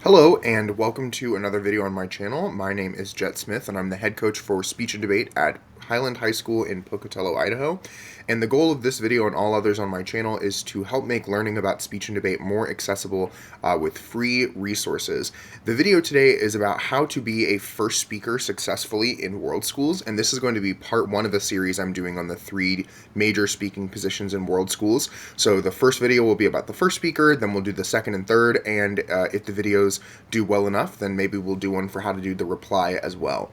Hello and welcome to another video on my channel. My name is Jet Smith and I'm the head coach for speech and debate at Highland High School in Pocatello, Idaho. And the goal of this video and all others on my channel is to help make learning about speech and debate more accessible with free resources. The video today is about how to be a first speaker successfully in world schools, and this is going to be part one of a series I'm doing on the 3 major speaking positions in world schools. So the first video will be about the first speaker, then we'll do the second and third, and if the videos do well enough, then maybe we'll do one for how to do the reply as well.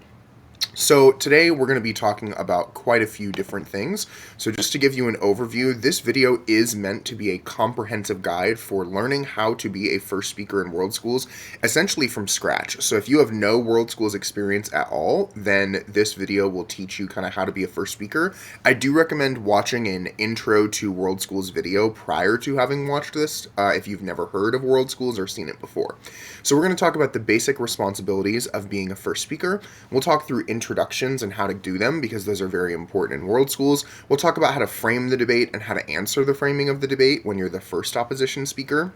So today we're going to be talking about quite a few different things. So just to give you an overview, this video is meant to be a comprehensive guide for learning how to be a first speaker in world schools, essentially from scratch. So if you have no world schools experience at all, then this video will teach you kind of how to be a first speaker. I do recommend watching an intro to world schools video prior to having watched this if you've never heard of world schools or seen it before. So we're going to talk about the basic responsibilities of being a first speaker. We'll talk through introductions and how to do them because those are very important in world schools. We'll talk about how to frame the debate and how to answer the framing of the debate when you're the first opposition speaker.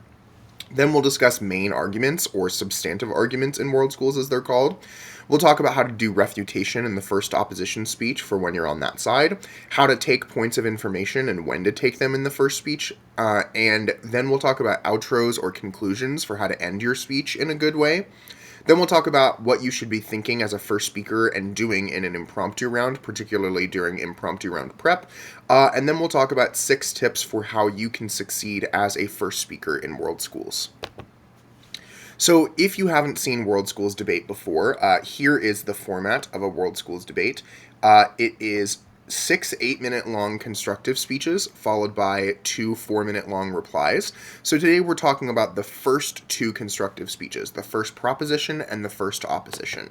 Then we'll discuss main arguments or substantive arguments in world schools as they're called. We'll talk about how to do refutation in the first opposition speech for when you're on that side, how to take points of information and when to take them in the first speech, and then we'll talk about outros or conclusions for how to end your speech in a good way. Then we'll talk about what you should be thinking as a first speaker and doing in an impromptu round, particularly during impromptu round prep. And then we'll talk about 6 tips for how you can succeed as a first speaker in world schools. So if you haven't seen world schools debate before, here is the format of a world schools debate. It is 6 8-minute long constructive speeches followed by 2 4-minute long replies. So today we're talking about the first 2 constructive speeches, the first proposition and the first opposition.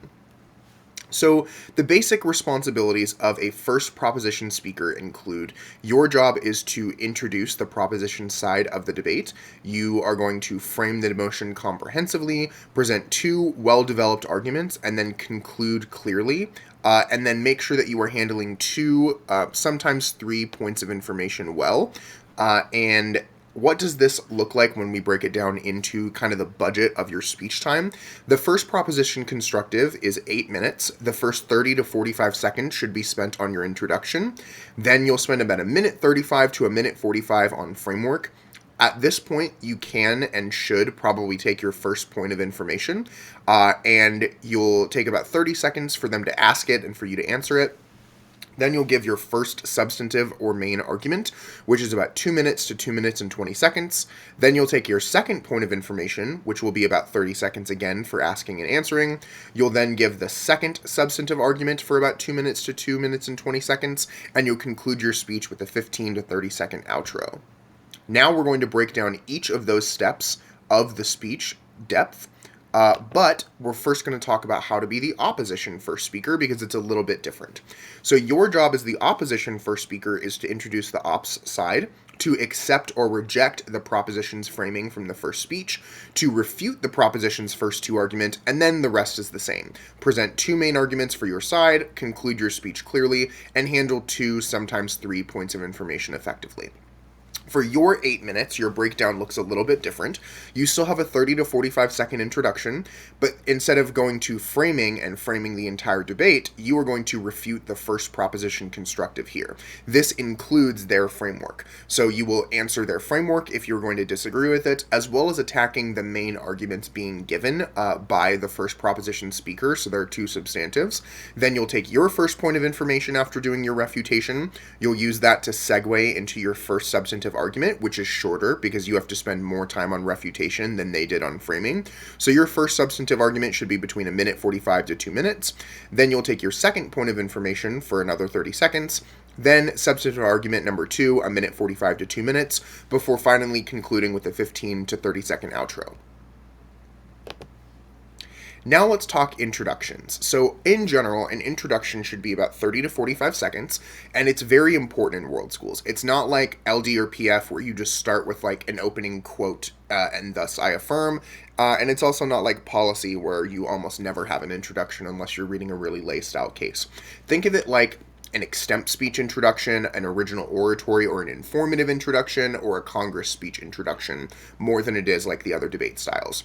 So the basic responsibilities of a first proposition speaker include your job is to introduce the proposition side of the debate. You are going to frame the motion comprehensively, present 2 well-developed arguments, and then conclude clearly. And then make sure that you are handling 2, sometimes 3 points of information well. And what does this look like when we break it down into kind of the budget of your speech time? The first proposition constructive is 8 minutes. The first 30 to 45 seconds should be spent on your introduction. Then you'll spend about 1:35 to 1:45 on framework. At this point, you can and should probably take your first point of information, and you'll take about 30 seconds for them to ask it and for you to answer it. Then you'll give your first substantive or main argument, which is about 2 minutes to 2 minutes and 20 seconds. Then you'll take your second point of information, which will be about 30 seconds again for asking and answering. You'll then give the second substantive argument for about 2 minutes to 2 minutes and 20 seconds, and you'll conclude your speech with a 15 to 30 second outro. Now we're going to break down each of those steps of the speech depth, but we're first going to talk about how to be the opposition first speaker because it's a little bit different. So your job as the opposition first speaker is to introduce the ops side, to accept or reject the proposition's framing from the first speech, to refute the proposition's first 2 argument, and then the rest is the same. Present 2 main arguments for your side, conclude your speech clearly, and handle 2, sometimes 3 points of information effectively. For your 8 minutes, your breakdown looks a little bit different. You still have a 30 to 45 second introduction, but instead of going to framing and framing the entire debate, you are going to refute the first proposition constructive here. This includes their framework. So you will answer their framework if you're going to disagree with it, as well as attacking the main arguments being given by the first proposition speaker. So there are 2 substantives. Then you'll take your first point of information after doing your refutation. You'll use that to segue into your first substantive argument, which is shorter because you have to spend more time on refutation than they did on framing. So your first substantive argument should be between 1:45 to 2 minutes. Then you'll take your second point of information for another 30 seconds. Then substantive argument number 2, 1:45 to 2 minutes, before finally concluding with a 15 to 30 second outro. Now let's talk introductions. So in general, an introduction should be about 30 to 45 seconds, and it's very important in world schools. It's not like LD or PF where you just start with like an opening quote and thus I affirm, and it's also not like policy where you almost never have an introduction unless you're reading a really laced out case. Think of it like an extemp speech introduction, an original oratory or an informative introduction, or a Congress speech introduction more than it is like the other debate styles.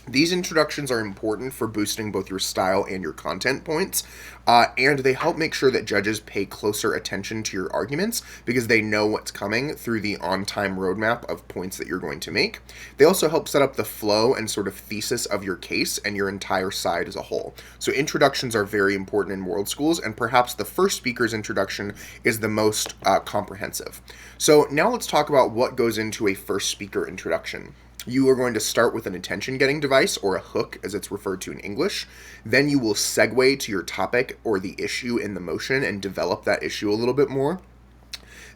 These introductions are important for boosting both your style and your content points, and they help make sure that judges pay closer attention to your arguments because they know what's coming through the on-time roadmap of points that you're going to make. They also help set up the flow and sort of thesis of your case and your entire side as a whole. So introductions are very important in world schools, and perhaps the first speaker's introduction is the most comprehensive. So now let's talk about what goes into a first speaker introduction. You are going to start with an attention-getting device, or a hook as it's referred to in English. Then you will segue to your topic or the issue in the motion and develop that issue a little bit more.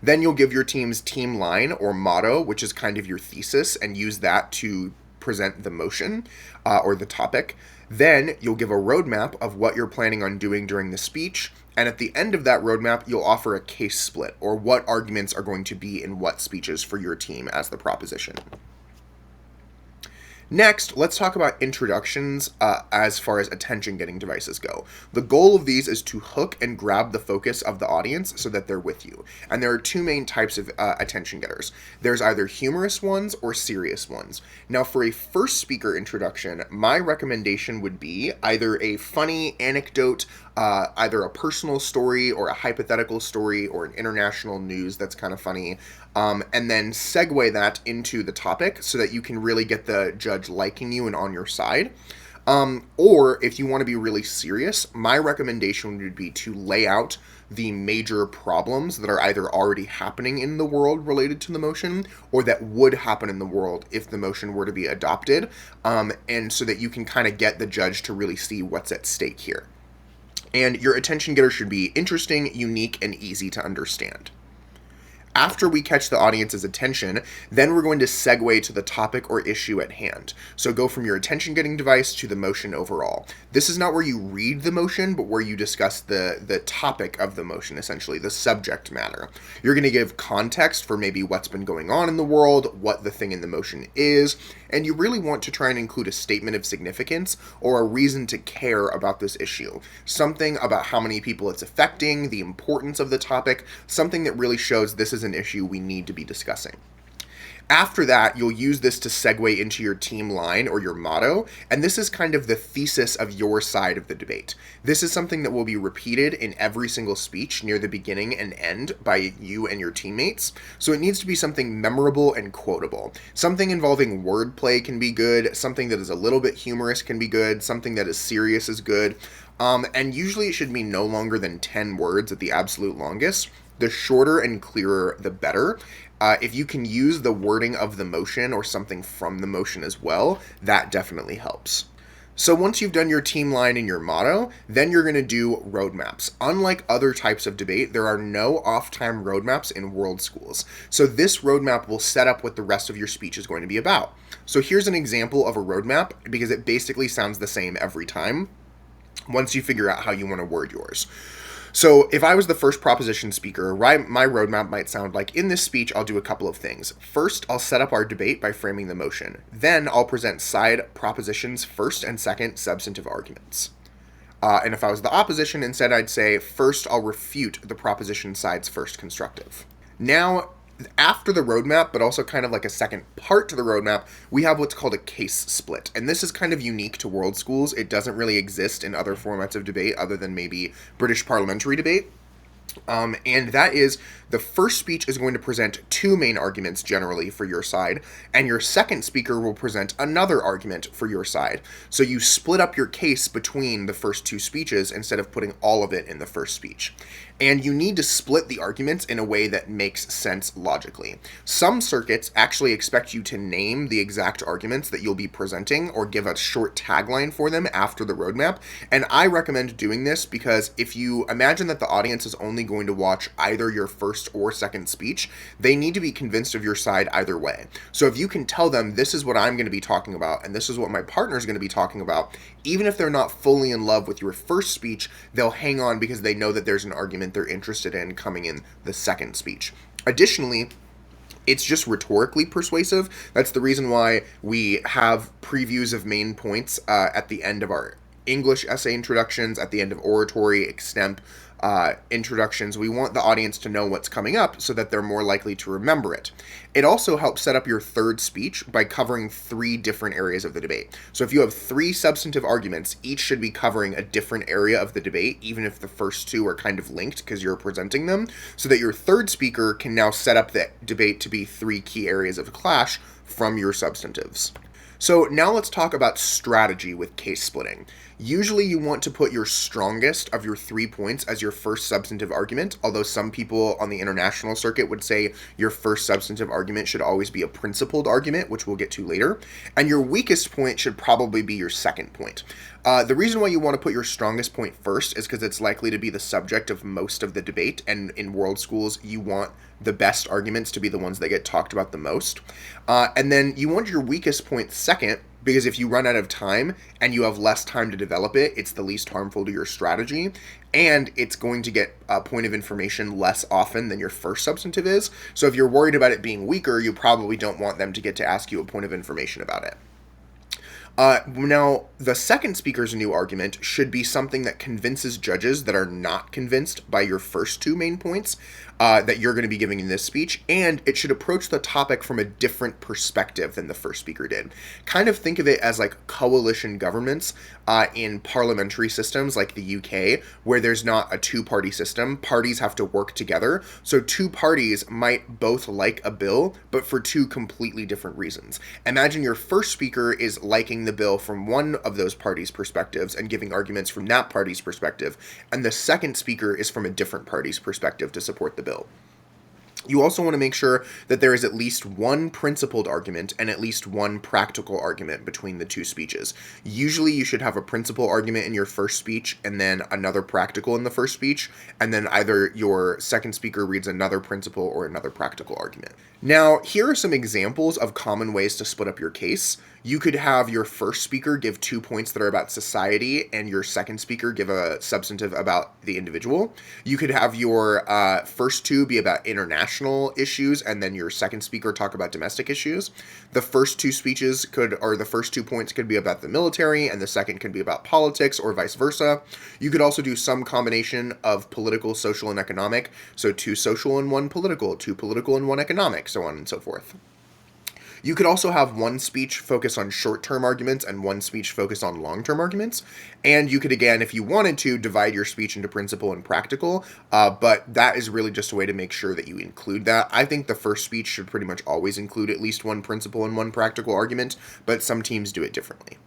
Then you'll give your team's team line or motto, which is kind of your thesis, and use that to present the motion or the topic. Then you'll give a roadmap of what you're planning on doing during the speech. And at the end of that roadmap, you'll offer a case split, or what arguments are going to be in what speeches for your team as the proposition. Next, let's talk about introductions as far as attention-getting devices go. The goal of these is to hook and grab the focus of the audience so that they're with you. And there are two main types of attention getters. There's either humorous ones or serious ones. Now, for a first speaker introduction, my recommendation would be either a funny anecdote, either a personal story or a hypothetical story or an international news that's kind of funny, and then segue that into the topic so that you can really get the judge liking you and on your side. Or if you want to be really serious, my recommendation would be to lay out the major problems that are either already happening in the world related to the motion or that would happen in the world if the motion were to be adopted, and so that you can kind of get the judge to really see what's at stake here. And your attention getter should be interesting, unique, and easy to understand. After we catch the audience's attention, then we're going to segue to the topic or issue at hand. So go from your attention-getting device to the motion overall. This is not where you read the motion, but where you discuss the topic of the motion, essentially, the subject matter. You're going to give context for maybe what's been going on in the world, what the thing in the motion is, and you really want to try and include a statement of significance or a reason to care about this issue. Something about how many people it's affecting, the importance of the topic, something that really shows this is an issue we need to be discussing. After that, you'll use this to segue into your team line or your motto, and this is kind of the thesis of your side of the debate. This is something that will be repeated in every single speech near the beginning and end by you and your teammates, so it needs to be something memorable and quotable. Something involving wordplay can be good, something that is a little bit humorous can be good, something that is serious is good, and usually it should be no longer than 10 words at the absolute longest. The shorter and clearer, the better. If you can use the wording of the motion or something from the motion as well, that definitely helps. So once you've done your team line and your motto, then you're going to do roadmaps. Unlike other types of debate, there are no off-time roadmaps in world schools. So this roadmap will set up what the rest of your speech is going to be about. So here's an example of a roadmap because it basically sounds the same every time once you figure out how you want to word yours. So if I was the first proposition speaker, my roadmap might sound like, in this speech, I'll do a couple of things. First, I'll set up our debate by framing the motion. Then I'll present side propositions first and second substantive arguments. And if I was the opposition, instead I'd say, first I'll refute the proposition side's first constructive. Now, after the roadmap, but also kind of like a second part to the roadmap, we have what's called a case split. And this is kind of unique to world schools. It doesn't really exist in other formats of debate other than maybe British parliamentary debate. And that is, the first speech is going to present two main arguments generally for your side, and your second speaker will present another argument for your side. So you split up your case between the first two speeches instead of putting all of it in the first speech. And you need to split the arguments in a way that makes sense logically. Some circuits actually expect you to name the exact arguments that you'll be presenting or give a short tagline for them after the roadmap. And I recommend doing this because if you imagine that the audience is only going to watch either your first or second speech, they need to be convinced of your side either way. So if you can tell them, this is what I'm going to be talking about and this is what my partner is going to be talking about, even if they're not fully in love with your first speech, they'll hang on because they know that there's an argument they're interested in coming in the second speech. Additionally, it's just rhetorically persuasive. That's the reason why we have previews of main points at the end of our English essay introductions, at the end of oratory, extemp, introductions. We want the audience to know what's coming up so that they're more likely to remember it. It also helps set up your third speech by covering 3 different areas of the debate. So if you have 3 substantive arguments, each should be covering a different area of the debate, even if the first 2 are kind of linked because you're presenting them, so that your third speaker can now set up the debate to be 3 key areas of clash from your substantives. So now let's talk about strategy with case splitting. Usually you want to put your strongest of your 3 points as your first substantive argument, although some people on the international circuit would say your first substantive argument should always be a principled argument, which we'll get to later, and your weakest point should probably be your second point. The reason why you want to put your strongest point first is because it's likely to be the subject of most of the debate, and in world schools you want the best arguments to be the ones that get talked about the most. And then you want your weakest point second, because if you run out of time and you have less time to develop it, it's the least harmful to your strategy, and it's going to get a point of information less often than your first substantive is. So if you're worried about it being weaker, you probably don't want them to get to ask you a point of information about it. Now, the second speaker's new argument should be something that convinces judges that are not convinced by your first 2 main points that you're going to be giving in this speech, and it should approach the topic from a different perspective than the first speaker did. Kind of think of it as like coalition governments in parliamentary systems like the UK, where there's not a 2-party system. Parties have to work together, so 2 parties might both like a bill, but for 2 completely different reasons. Imagine your first speaker is liking the bill from one of those parties' perspectives and giving arguments from that party's perspective, and the second speaker is from a different party's perspective to support the bill. You also want to make sure that there is at least one principled argument and at least one practical argument between the 2 speeches. Usually you should have a principal argument in your first speech and then another practical in the first speech, and then either your second speaker reads another principal or another practical argument. Now, here are some examples of common ways to split up your case. You could have your first speaker give 2 points that are about society and your second speaker give a substantive about the individual. You could have your first 2 be about international issues and then your second speaker talk about domestic issues. The first 2 speeches the first 2 points could be about the military and the second could be about politics, or vice versa. You could also do some combination of political, social, and economic. So 2 social and 1 political, 2 political and 1 economic, so on and so forth. You could also have one speech focus on short-term arguments and one speech focus on long-term arguments. And you could, again, if you wanted to, divide your speech into principal and practical, but that is really just a way to make sure that you include that. I think the first speech should pretty much always include at least one principal and one practical argument, but some teams do it differently.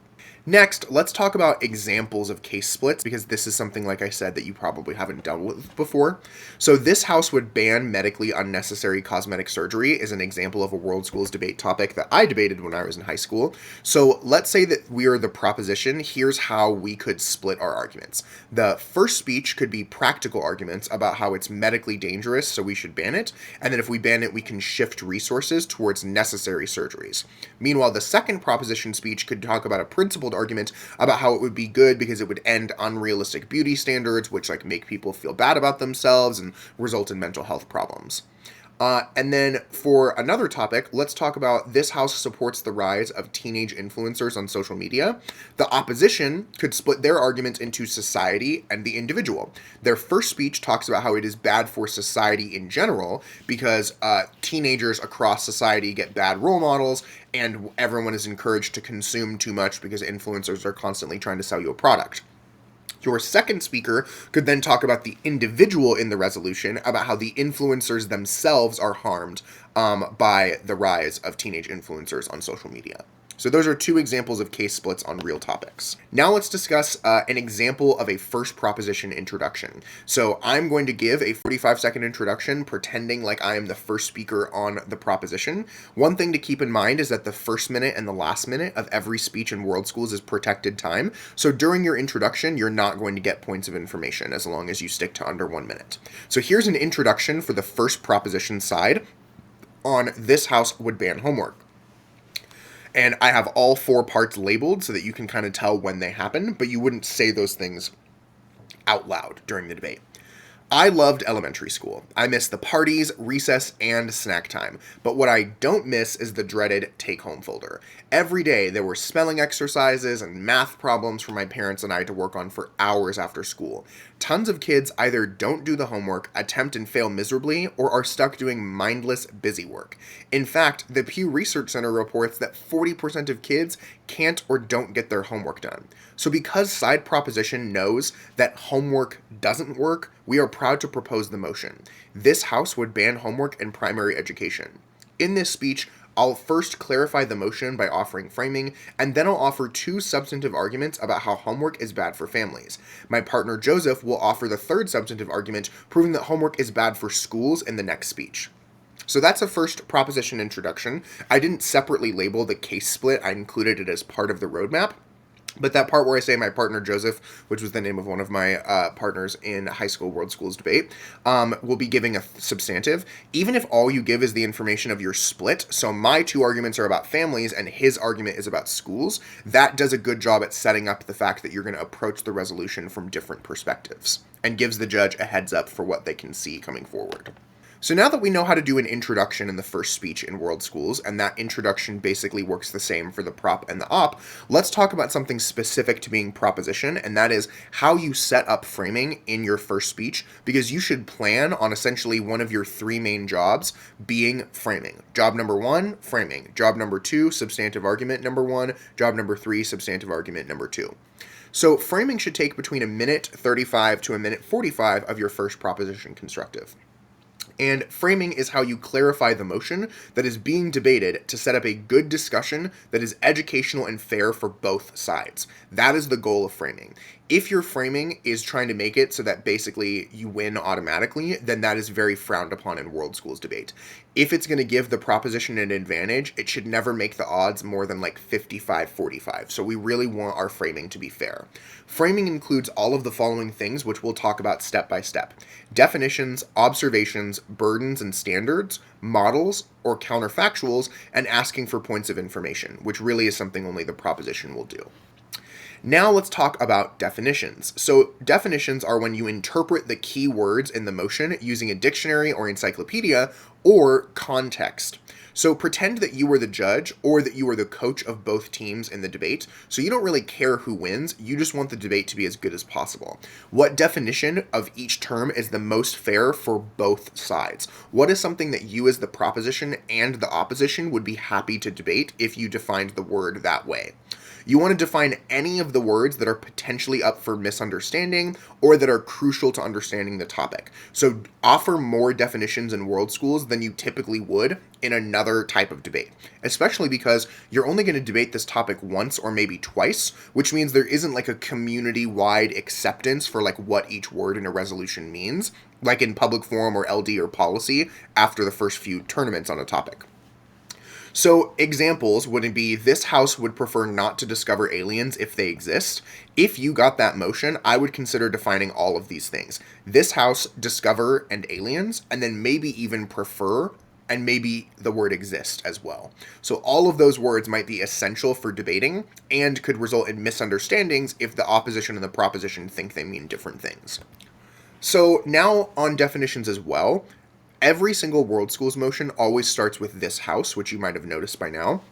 Next, let's talk about examples of case splits, because this is something, like I said, that you probably haven't dealt with before. So this house would ban medically unnecessary cosmetic surgery is an example of a world schools debate topic that I debated when I was in high school. So let's say that we are the proposition. Here's how we could split our arguments. The first speech could be practical arguments about how it's medically dangerous, so we should ban it. And then if we ban it, we can shift resources towards necessary surgeries. Meanwhile, the second proposition speech could talk about a principled argument about how it would be good because it would end unrealistic beauty standards, which make people feel bad about themselves and result in mental health problems. And then for another topic, let's talk about this house supports the rise of teenage influencers on social media. The opposition could split their arguments into society and the individual. Their first speech talks about how it is bad for society in general because teenagers across society get bad role models and everyone is encouraged to consume too much because influencers are constantly trying to sell you a product. Your second speaker could then talk about the individual in the resolution, about how the influencers themselves are harmed by the rise of teenage influencers on social media. So those are 2 examples of case splits on real topics. Now let's discuss an example of a first proposition introduction. So I'm going to give a 45-second introduction pretending like I am the first speaker on the proposition. One thing to keep in mind is that the first minute and the last minute of every speech in world schools is protected time. So during your introduction, you're not going to get points of information as long as you stick to under 1 minute. So here's an introduction for the first proposition side on this house would ban homework. And I have all 4 parts labeled so that you can kind of tell when they happen, but you wouldn't say those things out loud during the debate. I loved elementary school. I miss the parties, recess, and snack time. But what I don't miss is the dreaded take-home folder. Every day there were spelling exercises and math problems for my parents and I to work on for hours after school. Tons of kids either don't do the homework, attempt and fail miserably, or are stuck doing mindless busy work. In fact, the Pew Research Center reports that 40% of kids can't or don't get their homework done. So because side proposition knows that homework doesn't work, we are proud to propose the motion. This House would ban homework in primary education. In this speech, I'll first clarify the motion by offering framing, and then I'll offer two substantive arguments about how homework is bad for families. My partner Joseph will offer the third substantive argument, proving that homework is bad for schools in the next speech. So that's a first proposition introduction. I didn't separately label the case split, I included it as part of the roadmap. But that part where I say my partner Joseph, which was the name of one of my partners in high school world schools debate, will be giving a substantive, even if all you give is the information of your split. So my two arguments are about families and his argument is about schools. That does a good job at setting up the fact that you're going to approach the resolution from different perspectives and gives the judge a heads up for what they can see coming forward. So now that we know how to do an introduction in the first speech in world schools, and that introduction basically works the same for the prop and the op, let's talk about something specific to being proposition, and that is how you set up framing in your first speech, because you should plan on essentially one of your three main jobs being framing. Job number one, framing. Job number two, substantive argument number one. Job number three, substantive argument number two. So framing should take between a minute 35 to a minute 45 of your first proposition constructive. And framing is how you clarify the motion that is being debated to set up a good discussion that is educational and fair for both sides. That is the goal of framing. If your framing is trying to make it so that basically you win automatically, then that is very frowned upon in world schools debate. If it's going to give the proposition an advantage, it should never make the odds more than like 55-45. So we really want our framing to be fair. Framing includes all of the following things, which we'll talk about step by step: definitions, observations, burdens and standards, models or counterfactuals, and asking for points of information, which really is something only the proposition will do. Now let's talk about definitions. So definitions are when you interpret the key words in the motion using a dictionary or encyclopedia or context. So pretend that you were the judge or that you were the coach of both teams in the debate. So you don't really care who wins, you just want the debate to be as good as possible. What definition of each term is the most fair for both sides? What is something that you as the proposition and the opposition would be happy to debate if you defined the word that way? You want to define any of the words that are potentially up for misunderstanding or that are crucial to understanding the topic. So offer more definitions in world schools than you typically would in another type of debate, especially because you're only going to debate this topic once or maybe twice, which means there isn't like a community-wide acceptance for like what each word in a resolution means, like in public forum or LD or policy after the first few tournaments on a topic. So examples would be, this house would prefer not to discover aliens if they exist. If you got that motion, I would consider defining all of these things. This house, discover, and aliens, and then maybe even prefer, and maybe the word exist as well. So all of those words might be essential for debating and could result in misunderstandings if the opposition and the proposition think they mean different things. So now on definitions as well. Every single world schools motion always starts with this house, which you might have noticed by now.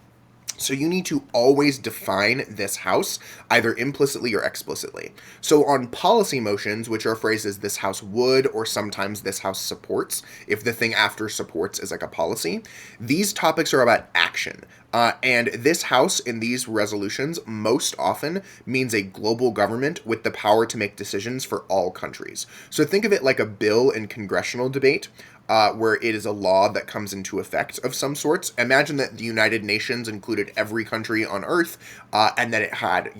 So you need to always define this house, either implicitly or explicitly. So on policy motions, which are phrases this house would, or sometimes this house supports, if the thing after supports is like a policy, these topics are about action. And this house in these resolutions most often means a global government with the power to make decisions for all countries. So think of it like a bill in congressional debate, where it is a law that comes into effect of some sorts. Imagine that the United Nations included every country on Earth, and that it had,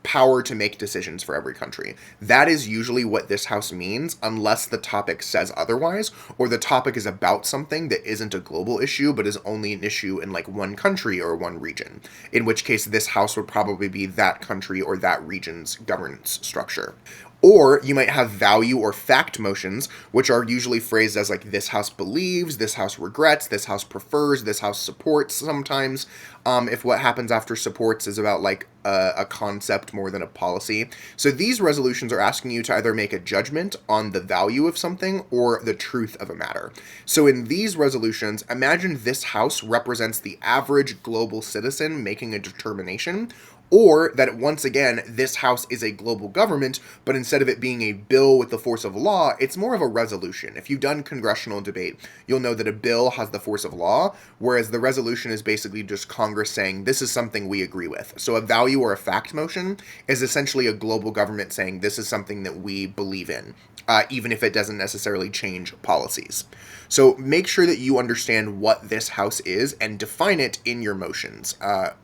power to make decisions for every country. That is usually what this house means, unless the topic says otherwise, or the topic is about something that isn't a global issue, but is only an issue in like one country or one region, in which case this house would probably be that country or that region's governance structure. Or you might have value or fact motions, which are usually phrased as like this house believes, this house regrets, this house prefers, this house supports sometimes. If what happens after supports is about like a concept more than a policy. So these resolutions are asking you to either make a judgment on the value of something or the truth of a matter. So in these resolutions, imagine this house represents the average global citizen making a determination, or that once again, this house is a global government, but instead of it being a bill with the force of law, it's more of a resolution. If you've done congressional debate, you'll know that a bill has the force of law, whereas the resolution is basically just Congress saying this is something we agree with. So a value or a fact motion is essentially a global government saying this is something that we believe in, even if it doesn't necessarily change policies. So make sure that you understand what this house is and define it in your motions,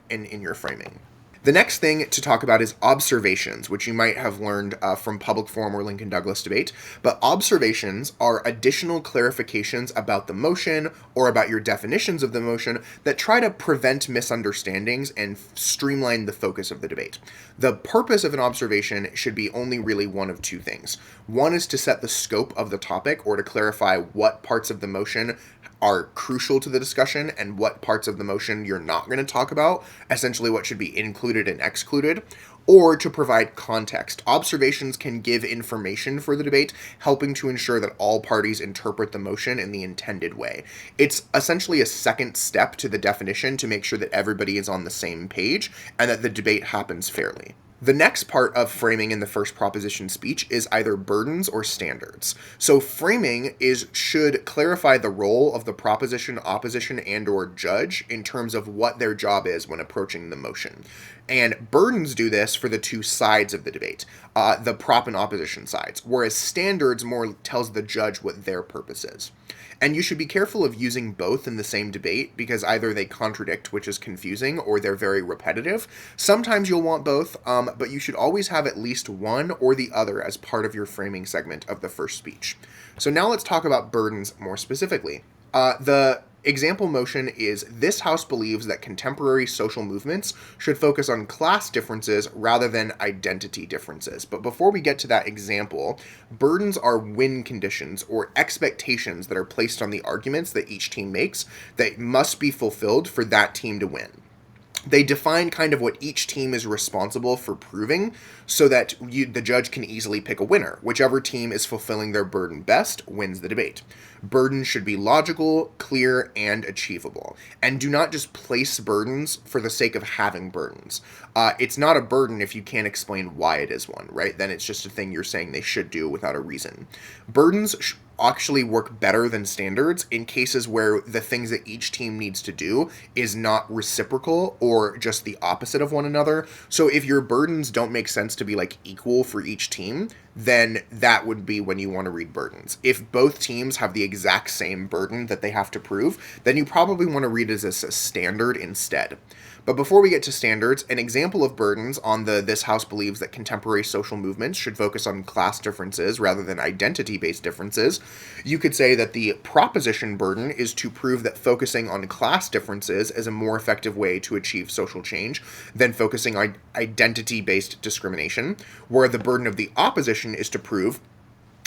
in your framing. The next thing to talk about is observations, which you might have learned from public forum or Lincoln Douglas debate. But observations are additional clarifications about the motion or about your definitions of the motion that try to prevent misunderstandings and streamline the focus of the debate. The purpose of an observation should be only really one of two things. One is to set the scope of the topic or to clarify what parts of the motion are crucial to the discussion and what parts of the motion you're not going to talk about, essentially what should be included and excluded, or to provide context. Observations can give information for the debate, helping to ensure that all parties interpret the motion in the intended way. It's essentially a second step to the definition to make sure that everybody is on the same page and that the debate happens fairly. The next part of framing in the first proposition speech is either burdens or standards. So framing should clarify the role of the proposition, opposition, and or judge in terms of what their job is when approaching the motion. And burdens do this for the two sides of the debate, the prop and opposition sides, whereas standards more tells the judge what their purpose is. And you should be careful of using both in the same debate because either they contradict, which is confusing, or they're very repetitive. Sometimes you'll want both, but you should always have at least one or the other as part of your framing segment of the first speech. So now let's talk about burdens more specifically. The example motion is this house believes that contemporary social movements should focus on class differences rather than identity differences. But before we get to that example, burdens are win conditions or expectations that are placed on the arguments that each team makes that must be fulfilled for that team to win. They define kind of what each team is responsible for proving so that the judge can easily pick a winner. Whichever team is fulfilling their burden best wins the debate. Burdens should be logical, clear, and achievable. And do not just place burdens for the sake of having burdens. It's not a burden if you can't explain why it is one, right? Then it's just a thing you're saying they should do without a reason. Burdens actually work better than standards in cases where the things that each team needs to do is not reciprocal or just the opposite of one another. So if your burdens don't make sense to be like equal for each team, then that would be when you want to read burdens. If both teams have the exact same burden that they have to prove, then you probably want to read it as a standard instead. But before we get to standards, an example of burdens on this house believes that contemporary social movements should focus on class differences rather than identity-based differences. You could say that the proposition burden is to prove that focusing on class differences is a more effective way to achieve social change than focusing on identity-based discrimination, where the burden of the opposition is to prove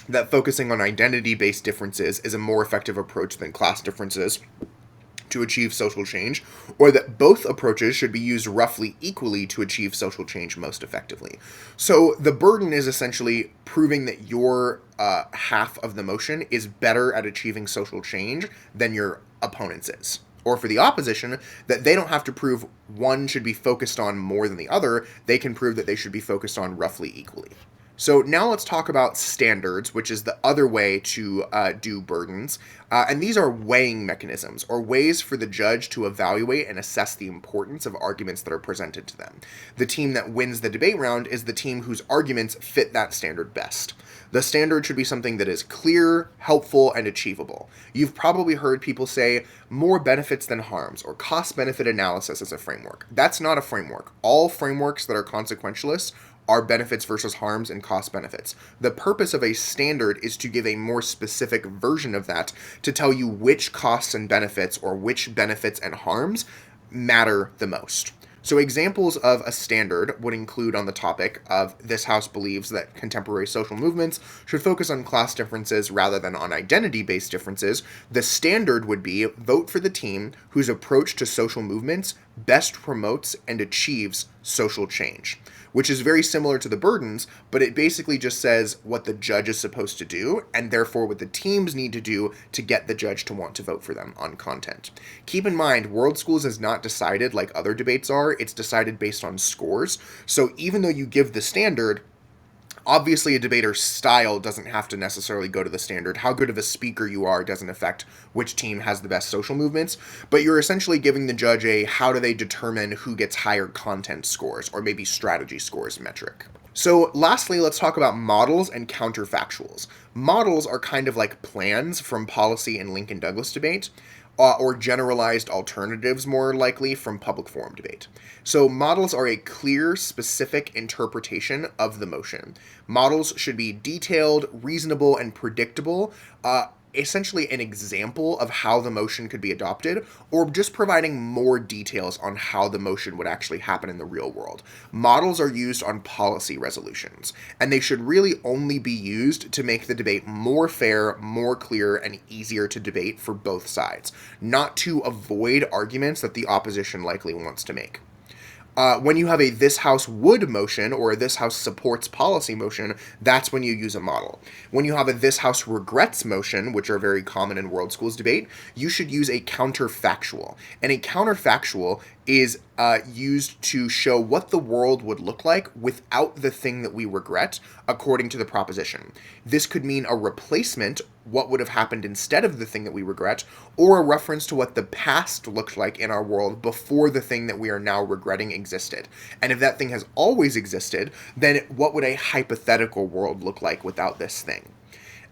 that focusing on identity-based differences is a more effective approach than class differences to achieve social change, or that both approaches should be used roughly equally to achieve social change most effectively. So the burden is essentially proving that your half of the motion is better at achieving social change than your opponent's is. Or for the opposition, that they don't have to prove one should be focused on more than the other, they can prove that they should be focused on roughly equally. So now let's talk about standards, which is the other way to do burdens. And these are weighing mechanisms, or ways for the judge to evaluate and assess the importance of arguments that are presented to them. The team that wins the debate round is the team whose arguments fit that standard best. The standard should be something that is clear, helpful, and achievable. You've probably heard people say more benefits than harms, or cost-benefit analysis as a framework. That's not a framework. All frameworks that are consequentialists are benefits versus harms and cost benefits. The purpose of a standard is to give a more specific version of that to tell you which costs and benefits or which benefits and harms matter the most. So examples of a standard would include on the topic of this house believes that contemporary social movements should focus on class differences rather than on identity-based differences. The standard would be vote for the team whose approach to social movements best promotes and achieves social change, which is very similar to the burdens, but it basically just says what the judge is supposed to do and therefore what the teams need to do to get the judge to want to vote for them on content. Keep in mind, World Schools is not decided like other debates are. It's decided based on scores. So even though you give the standard, obviously a debater's style doesn't have to necessarily go to the standard. How good of a speaker you are doesn't affect which team has the best social movements, but you're essentially giving the judge a how do they determine who gets higher content scores or maybe strategy scores metric. So lastly, let's talk about models and counterfactuals. Models are kind of like plans from policy and Lincoln Douglas debate, or generalized alternatives more likely from public forum debate. So models are a clear, specific interpretation of the motion. Models should be detailed, reasonable, and predictable, essentially an example of how the motion could be adopted, or just providing more details on how the motion would actually happen in the real world. Models are used on policy resolutions, and they should really only be used to make the debate more fair, more clear, and easier to debate for both sides, not to avoid arguments that the opposition likely wants to make. When you have a this house would motion or a this house supports policy motion, that's when you use a model. When you have a this house regrets motion, which are very common in World Schools debate, you should use a counterfactual. And a counterfactual is used to show what the world would look like without the thing that we regret, according to the proposition. This could mean a replacement, what would have happened instead of the thing that we regret, or a reference to what the past looked like in our world before the thing that we are now regretting existed. And if that thing has always existed, then what would a hypothetical world look like without this thing?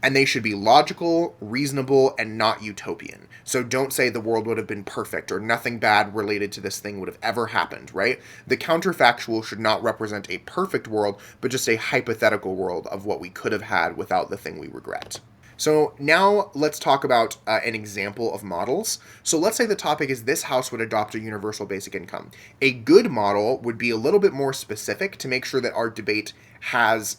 And they should be logical, reasonable, and not utopian. So don't say the world would have been perfect or nothing bad related to this thing would have ever happened, right? The counterfactual should not represent a perfect world, but just a hypothetical world of what we could have had without the thing we regret. So now let's talk about an example of models. So let's say the topic is this house would adopt a universal basic income. A good model would be a little bit more specific to make sure that our debate has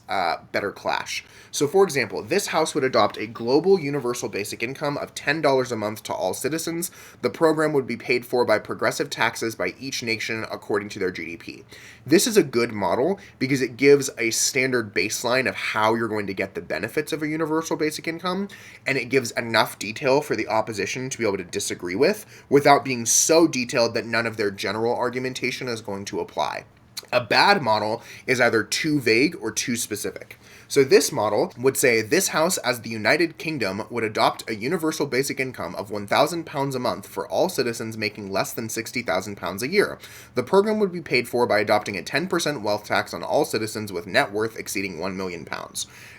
better clash. So for example, this house would adopt a global universal basic income of $10 a month to all citizens. The program would be paid for by progressive taxes by each nation according to their GDP. This is a good model because it gives a standard baseline of how you're going to get the benefits of a universal basic income, and it gives enough detail for the opposition to be able to disagree with without being so detailed that none of their general argumentation is going to apply. A bad model is either too vague or too specific. So this model would say this house as the United Kingdom would adopt a universal basic income of £1,000 a month for all citizens making less than £60,000 a year. The program would be paid for by adopting a 10% wealth tax on all citizens with net worth exceeding £1 million.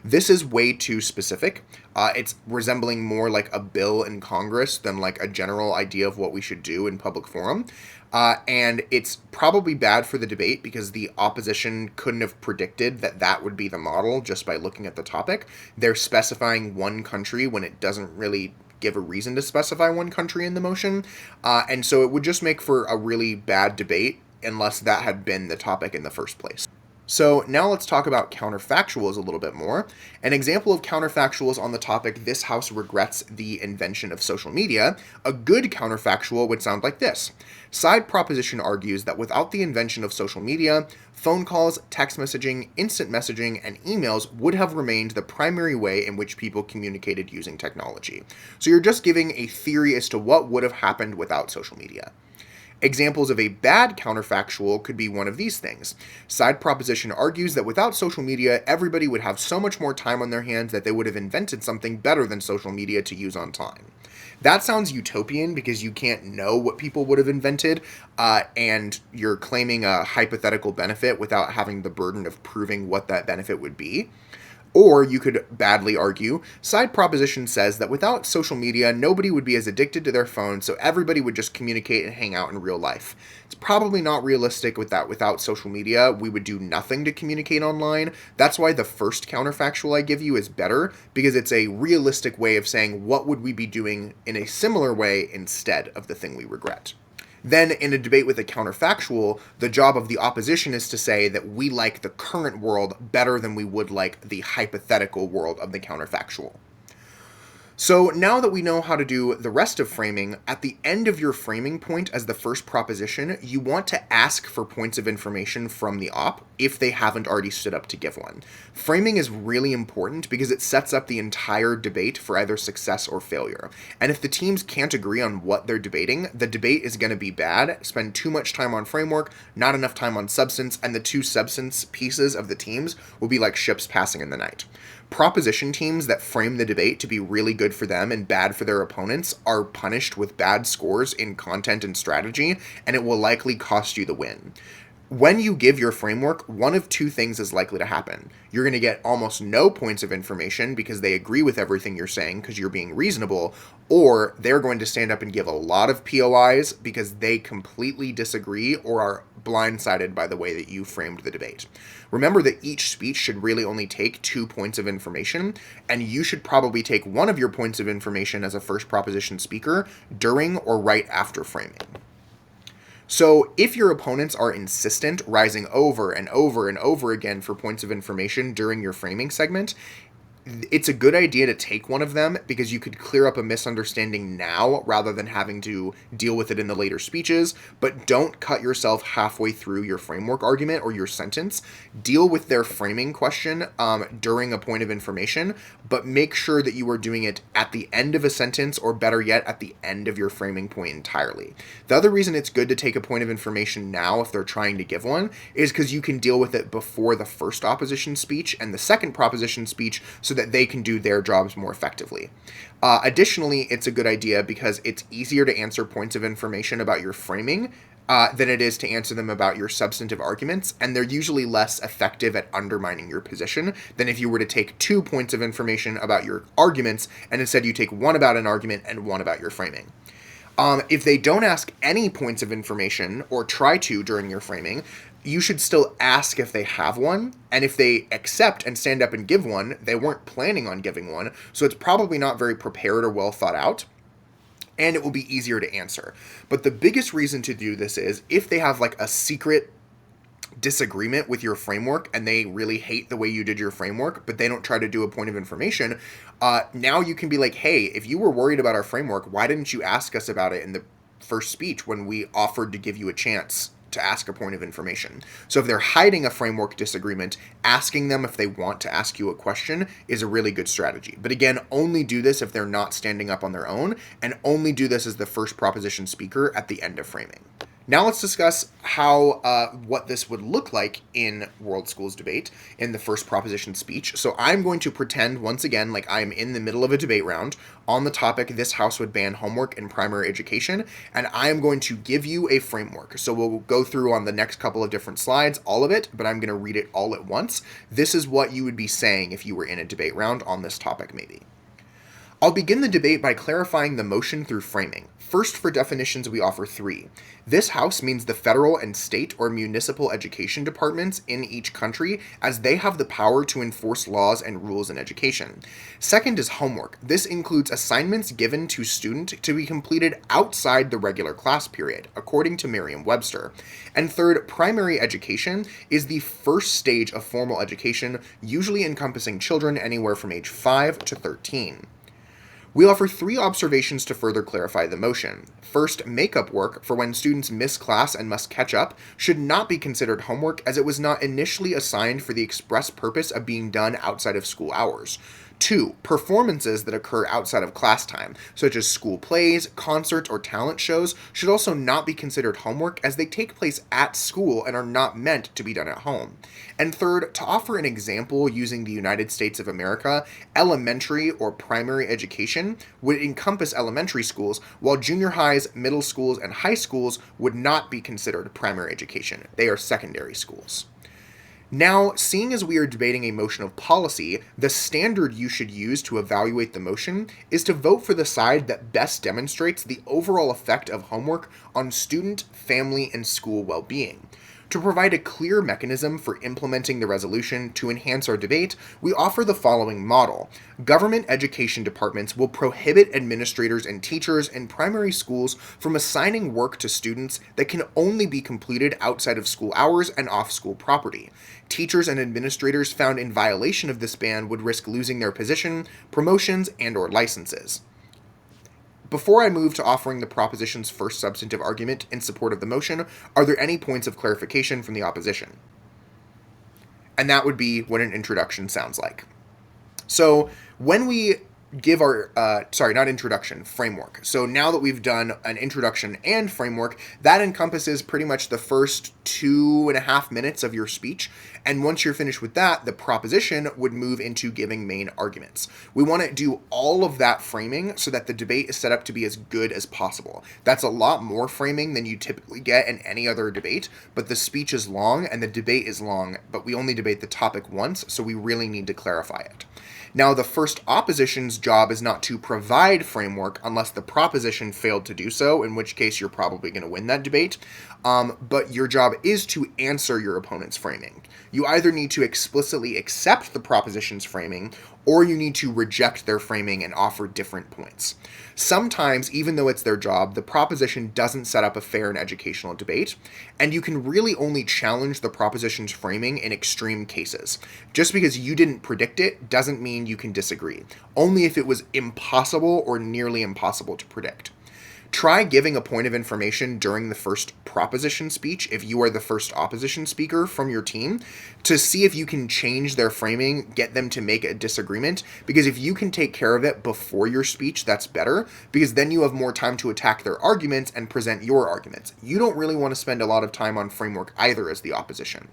This is way too specific. It's resembling more like a bill in Congress than like a general idea of what we should do in public forum. And it's probably bad for the debate because the opposition couldn't have predicted that that would be the model just by looking at the topic. They're specifying one country when it doesn't really give a reason to specify one country in the motion. And so it would just make for a really bad debate unless that had been the topic in the first place. So now let's talk about counterfactuals a little bit more. An example of counterfactuals on the topic, this house regrets the invention of social media. A good counterfactual would sound like this. Side proposition argues that without the invention of social media, phone calls, text messaging, instant messaging, and emails would have remained the primary way in which people communicated using technology. So you're just giving a theory as to what would have happened without social media. Examples of a bad counterfactual could be one of these things. Side proposition argues that without social media, everybody would have so much more time on their hands that they would have invented something better than social media to use on time. That sounds utopian because you can't know what people would have invented, and you're claiming a hypothetical benefit without having the burden of proving what that benefit would be. Or you could badly argue, side proposition says that without social media, nobody would be as addicted to their phone, so everybody would just communicate and hang out in real life. It's probably not realistic with that. Without social media, we would do nothing to communicate online. That's why the first counterfactual I give you is better, because it's a realistic way of saying what would we be doing in a similar way instead of the thing we regret. Then, in a debate with a counterfactual, the job of the opposition is to say that we like the current world better than we would like the hypothetical world of the counterfactual. So now that we know how to do the rest of framing, at the end of your framing point as the first proposition, you want to ask for points of information from the op if they haven't already stood up to give one. Framing is really important because it sets up the entire debate for either success or failure. And if the teams can't agree on what they're debating, the debate is going to be bad, spend too much time on framework, not enough time on substance, and the two substance pieces of the teams will be like ships passing in the night. Proposition teams that frame the debate to be really good for them and bad for their opponents are punished with bad scores in content and strategy, and it will likely cost you the win. When you give your framework, one of two things is likely to happen. You're going to get almost no points of information because they agree with everything you're saying because you're being reasonable, or they're going to stand up and give a lot of POIs because they completely disagree or are blindsided by the way that you framed the debate. Remember that each speech should really only take 2 points of information, and you should probably take one of your points of information as a first proposition speaker during or right after framing. So if your opponents are insistent, rising over and over and over again for points of information during your framing segment, it's a good idea to take one of them because you could clear up a misunderstanding now rather than having to deal with it in the later speeches, but don't cut yourself halfway through your framework argument or your sentence. Deal with their framing question during a point of information, but make sure that you are doing it at the end of a sentence, or better yet, at the end of your framing point entirely. The other reason it's good to take a point of information now if they're trying to give one is because you can deal with it before the first opposition speech and the second proposition speech so that they can do their jobs more effectively. Additionally, it's a good idea because it's easier to answer points of information about your framing than it is to answer them about your substantive arguments, and they're usually less effective at undermining your position than if you were to take 2 points of information about your arguments and instead you take one about an argument and one about your framing. If they don't ask any points of information or try to during your framing, you should still ask if they have one, and if they accept and stand up and give one, they weren't planning on giving one, so it's probably not very prepared or well thought out, and it will be easier to answer. But the biggest reason to do this is if they have like a secret disagreement with your framework and they really hate the way you did your framework, but they don't try to do a point of information, now you can be like, hey, if you were worried about our framework, why didn't you ask us about it in the first speech when we offered to give you a chance to ask a point of information? So if they're hiding a framework disagreement, asking them if they want to ask you a question is a really good strategy. But again, only do this if they're not standing up on their own, and only do this as the first proposition speaker at the end of framing. Now let's discuss what this would look like in World Schools debate in the first proposition speech. So I'm going to pretend once again like I'm in the middle of a debate round on the topic, this house would ban homework in primary education, and I am going to give you a framework. So we'll go through on the next couple of different slides, all of it, but I'm going to read it all at once. This is what you would be saying if you were in a debate round on this topic maybe. I'll begin the debate by clarifying the motion through framing. First, for definitions, we offer 3. This house means the federal and state or municipal education departments in each country, as they have the power to enforce laws and rules in education. Second is homework. This includes assignments given to student to be completed outside the regular class period, according to Merriam-Webster. And third, primary education is the first stage of formal education, usually encompassing children anywhere from age 5 to 13. We offer 3 observations to further clarify the motion. First, makeup work for when students miss class and must catch up should not be considered homework, as it was not initially assigned for the express purpose of being done outside of school hours. 2, performances that occur outside of class time, such as school plays, concerts, or talent shows, should also not be considered homework, as they take place at school and are not meant to be done at home. And third, to offer an example using the United States of America, elementary or primary education would encompass elementary schools, while junior highs, middle schools, and high schools would not be considered primary education. They are secondary schools. Now, seeing as we are debating a motion of policy, the standard you should use to evaluate the motion is to vote for the side that best demonstrates the overall effect of homework on student, family, and school well-being. To provide a clear mechanism for implementing the resolution to enhance our debate, we offer the following model. Government education departments will prohibit administrators and teachers in primary schools from assigning work to students that can only be completed outside of school hours and off school property. Teachers and administrators found in violation of this ban would risk losing their position, promotions, and/or licenses. Before I move to offering the proposition's first substantive argument in support of the motion, are there any points of clarification from the opposition? And that would be what an introduction sounds like. So when we give our, not introduction, framework. So now that we've done an introduction and framework, that encompasses pretty much the first 2.5 minutes of your speech. And once you're finished with that, the proposition would move into giving main arguments. We want to do all of that framing so that the debate is set up to be as good as possible. That's a lot more framing than you typically get in any other debate, but the speech is long and the debate is long, but we only debate the topic once, so we really need to clarify it. Now, the first opposition's job is not to provide framework unless the proposition failed to do so, in which case you're probably going to win that debate. But your job is to answer your opponent's framing. You either need to explicitly accept the proposition's framing, or you need to reject their framing and offer different points. Sometimes, even though it's their job, the proposition doesn't set up a fair and educational debate, and you can really only challenge the proposition's framing in extreme cases. Just because you didn't predict it doesn't mean you can disagree, only if it was impossible or nearly impossible to predict. Try giving a point of information during the first proposition speech if you are the first opposition speaker from your team to see if you can change their framing, get them to make a disagreement, because if you can take care of it before your speech, that's better, because then you have more time to attack their arguments and present your arguments. You don't really want to spend a lot of time on framework either as the opposition.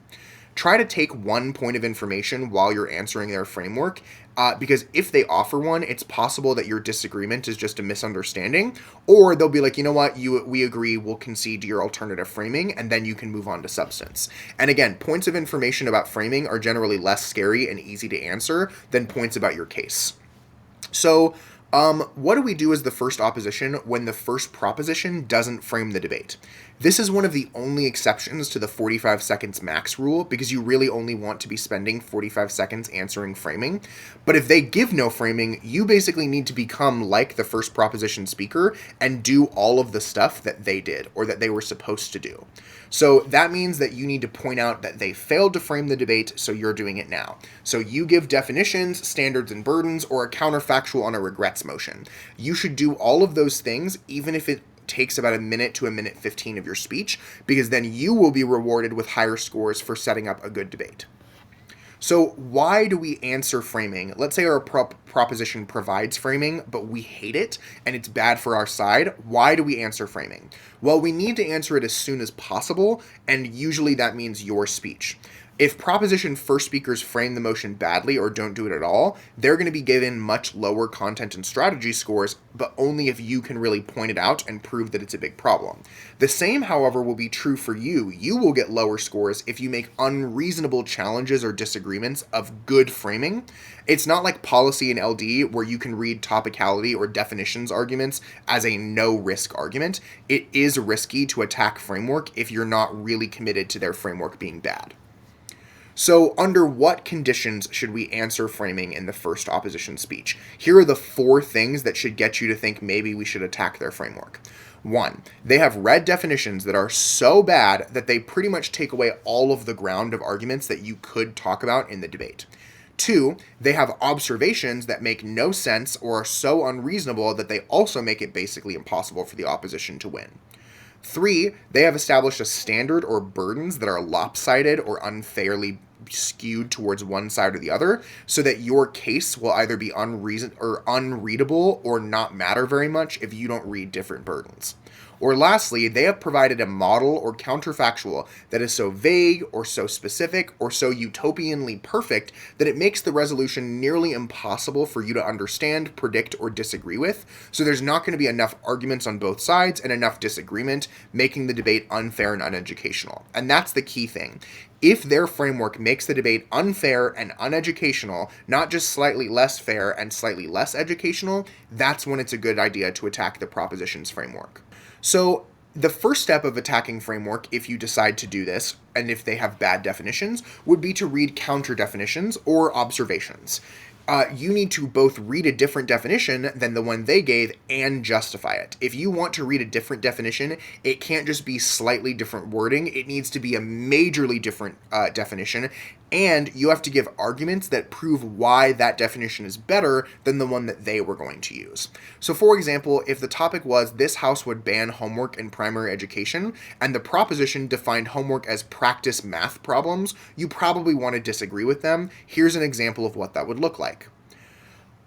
Try to take one point of information while you're answering their framework, because if they offer one, it's possible that your disagreement is just a misunderstanding, or they'll be like, you know what, we agree, we'll concede to your alternative framing, and then you can move on to substance. And again, points of information about framing are generally less scary and easy to answer than points about your case. So, what do we do as the first opposition when the first proposition doesn't frame the debate? This is one of the only exceptions to the 45 seconds max rule, because you really only want to be spending 45 seconds answering framing. But if they give no framing, you basically need to become like the first proposition speaker and do all of the stuff that they did or that they were supposed to do. So that means that you need to point out that they failed to frame the debate, so you're doing it now. So you give definitions, standards and burdens, or a counterfactual on a regrets motion. You should do all of those things, even if it takes about a minute to a minute 15 of your speech, because then you will be rewarded with higher scores for setting up a good debate. So why do we answer framing? Let's say our proposition provides framing, but we hate it and it's bad for our side. Why do we answer framing? Well, we need to answer it as soon as possible, and usually that means your speech. If proposition first speakers frame the motion badly or don't do it at all, they're going to be given much lower content and strategy scores, but only if you can really point it out and prove that it's a big problem. The same, however, will be true for you. You will get lower scores if you make unreasonable challenges or disagreements of good framing. It's not like policy and LD where you can read topicality or definitions arguments as a no-risk argument. It is risky to attack framework if you're not really committed to their framework being bad. So under what conditions should we answer framing in the first opposition speech? Here are the 4 things that should get you to think maybe we should attack their framework. 1, they have read definitions that are so bad that they pretty much take away all of the ground of arguments that you could talk about in the debate. 2, they have observations that make no sense or are so unreasonable that they also make it basically impossible for the opposition to win. 3, they have established a standard or burdens that are lopsided or unfairly skewed towards one side or the other, so that your case will either be unreadable or not matter very much if you don't read different burdens. Or lastly, they have provided a model or counterfactual that is so vague or so specific or so utopianly perfect that it makes the resolution nearly impossible for you to understand, predict, or disagree with. So there's not going to be enough arguments on both sides and enough disagreement, making the debate unfair and uneducational. And that's the key thing. If their framework makes the debate unfair and uneducational, not just slightly less fair and slightly less educational, that's when it's a good idea to attack the proposition's framework. So The first step of attacking framework, if you decide to do this, and if they have bad definitions, would be to read counter definitions or observations. You need to both read a different definition than the one they gave and justify it. If you want to read a different definition, it can't just be slightly different wording. It needs to be a majorly different definition, and you have to give arguments that prove why that definition is better than the one that they were going to use. So, for example, if the topic was this house would ban homework in primary education, and the proposition defined homework as practice math problems, you probably want to disagree with them. Here's an example of what that would look like.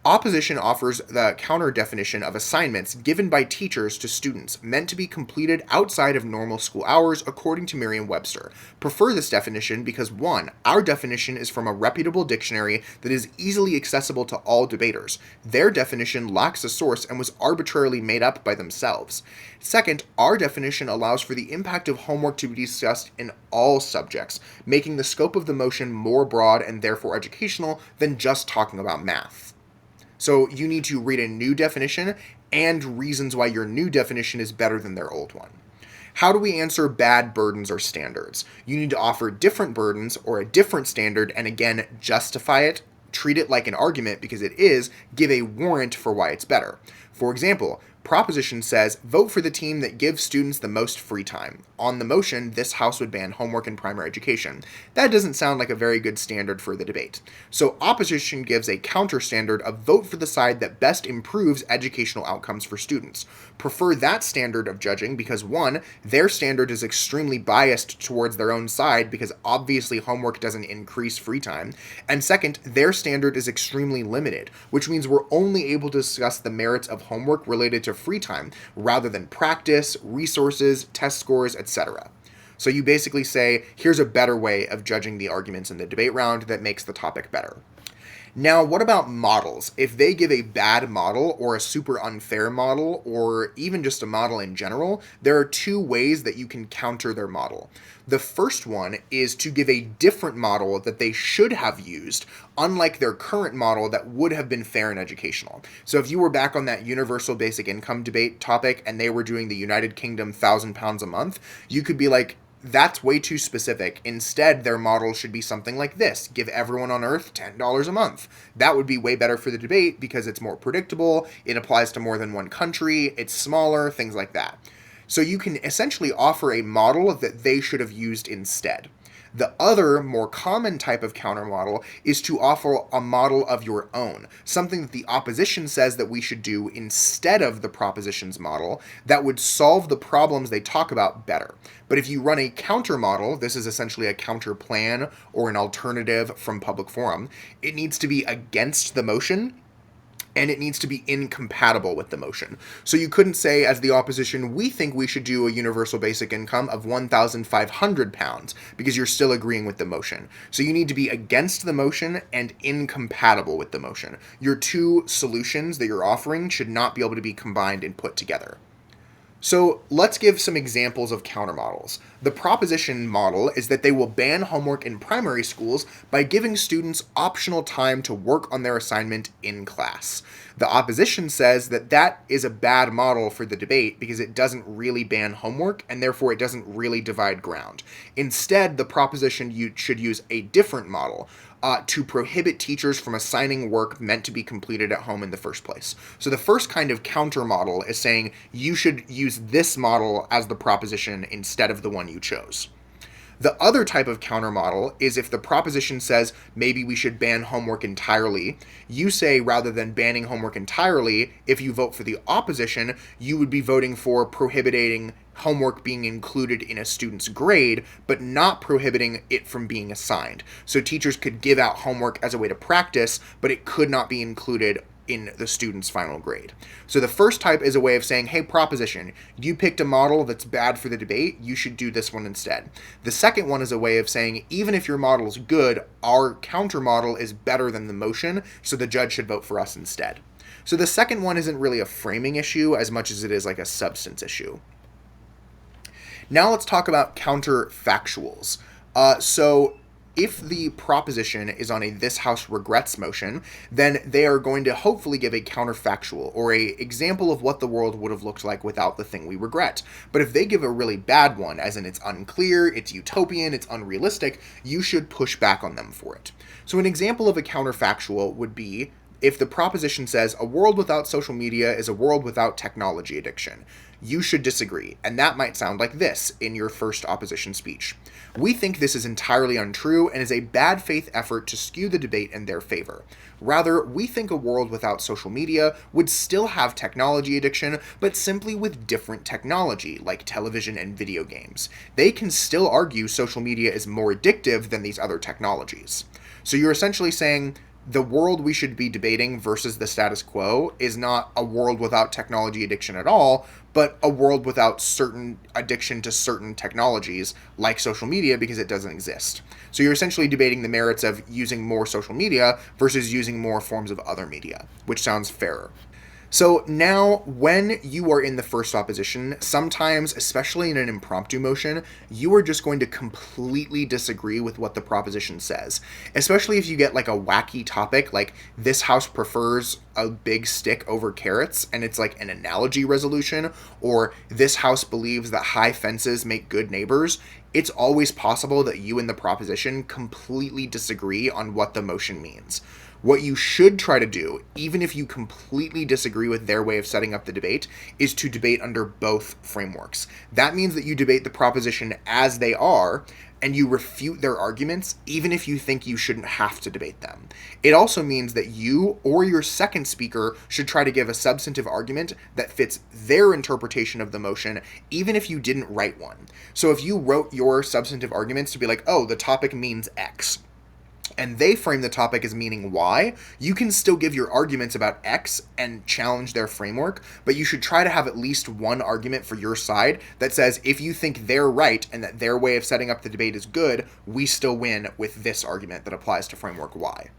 Opposition offers the counter definition of assignments given by teachers to students meant to be completed outside of normal school hours according to Merriam-Webster. Prefer this definition because 1. Our definition is from a reputable dictionary that is easily accessible to all debaters. Their definition lacks a source and was arbitrarily made up by themselves. 2nd, our definition allows for the impact of homework to be discussed in all subjects, making the scope of the motion more broad and therefore educational than just talking about math. So you need to read a new definition and reasons why your new definition is better than their old one. How do we answer bad burdens or standards? You need to offer different burdens or a different standard and again, justify it, treat it like an argument because it is, give a warrant for why it's better. For example, proposition says, vote for the team that gives students the most free time. On the motion, this house would ban homework in primary education. That doesn't sound like a very good standard for the debate. So opposition gives a counter standard of vote for the side that best improves educational outcomes for students. Prefer that standard of judging because 1, their standard is extremely biased towards their own side because obviously homework doesn't increase free time. And 2nd, their standard is extremely limited, which means we're only able to discuss the merits of homework related to free time rather than practice, resources, test scores, etc. So you basically say, here's a better way of judging the arguments in the debate round that makes the topic better. Now, what about models? If they give a bad model or a super unfair model or even just a model in general, there are 2 ways that you can counter their model. The first one is to give a different model that they should have used, unlike their current model that would have been fair and educational. So if you were back on that universal basic income debate topic and they were doing the United Kingdom £1,000 a month, you could be like, that's way too specific. Instead, their model should be something like this. Give everyone on Earth $10 a month. That would be way better for the debate because it's more predictable, it applies to more than one country, it's smaller, things like that. So you can essentially offer a model that they should have used instead. The other, more common type of counter model is to offer a model of your own, something that the opposition says that we should do instead of the proposition's model that would solve the problems they talk about better. But if you run a counter model, this is essentially a counter plan or an alternative from public forum, it needs to be against the motion and it needs to be incompatible with the motion. So you couldn't say, as the opposition, we think we should do a universal basic income of £1,500 because you're still agreeing with the motion. So you need to be against the motion and incompatible with the motion. Your 2 solutions that you're offering should not be able to be combined and put together. So let's give some examples of countermodels. The proposition model is that they will ban homework in primary schools by giving students optional time to work on their assignment in class. The opposition says that that is a bad model for the debate because it doesn't really ban homework and therefore it doesn't really divide ground. Instead, the proposition should use a different model. To prohibit teachers from assigning work meant to be completed at home in the first place. So the first kind of counter model is saying you should use this model as the proposition instead of the one you chose. The other type of counter model is if the proposition says maybe we should ban homework entirely, you say rather than banning homework entirely, if you vote for the opposition, you would be voting for prohibiting homework being included in a student's grade, but not prohibiting it from being assigned. So teachers could give out homework as a way to practice, but it could not be included in the student's final grade. So the first type is a way of saying, hey, proposition, you picked a model that's bad for the debate, you should do this one instead. The second one is a way of saying, even if your model is good, our counter model is better than the motion, so the judge should vote for us instead. So the second one isn't really a framing issue as much as it is like a substance issue. Now let's talk about counterfactuals. So if the proposition is on a "this house regrets" motion, then they are going to hopefully give a counterfactual or a example of what the world would have looked like without the thing we regret. But if they give a really bad one, as in it's unclear, it's utopian, it's unrealistic, you should push back on them for it. So an example of a counterfactual would be if the proposition says a world without social media is a world without technology addiction. You should disagree, and that might sound like this in your first opposition speech. We think this is entirely untrue and is a bad faith effort to skew the debate in their favor. Rather, we think a world without social media would still have technology addiction, but simply with different technology, like television and video games. They can still argue social media is more addictive than these other technologies. So you're essentially saying, the world we should be debating versus the status quo is not a world without technology addiction at all, but a world without certain addiction to certain technologies like social media because it doesn't exist. So you're essentially debating the merits of using more social media versus using more forms of other media, which sounds fairer. So now, when you are in the first opposition, sometimes, especially in an impromptu motion, you are just going to completely disagree with what the proposition says. Especially if you get like a wacky topic, like this house prefers a big stick over carrots, and it's like an analogy resolution, or this house believes that high fences make good neighbors. It's always possible that you and the proposition completely disagree on what the motion means. What you should try to do, even if you completely disagree with their way of setting up the debate, is to debate under both frameworks. That means that you debate the proposition as they are, and you refute their arguments, even if you think you shouldn't have to debate them. It also means that you or your second speaker should try to give a substantive argument that fits their interpretation of the motion, even if you didn't write one. So if you wrote your substantive arguments to be like, oh, the topic means X, and they frame the topic as meaning Y, you can still give your arguments about X and challenge their framework, but you should try to have at least one argument for your side that says if you think they're right and that their way of setting up the debate is good, we still win with this argument that applies to framework Y.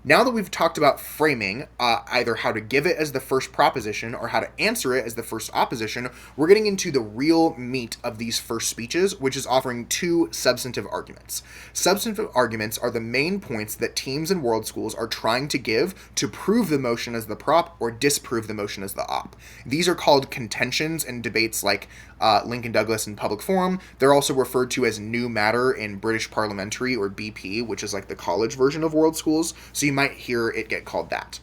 Now that we've talked about framing, either how to give it as the first proposition or how to answer it as the first opposition, we're getting into the real meat of these first speeches, which is offering two substantive arguments. Substantive arguments are the main points that teams in world schools are trying to give to prove the motion as the prop or disprove the motion as the op. These are called contentions in debates like Lincoln Douglas and Public Forum. They're also referred to as new matter in British Parliamentary, or BP, which is like the college version of world schools. So you might hear it get called that.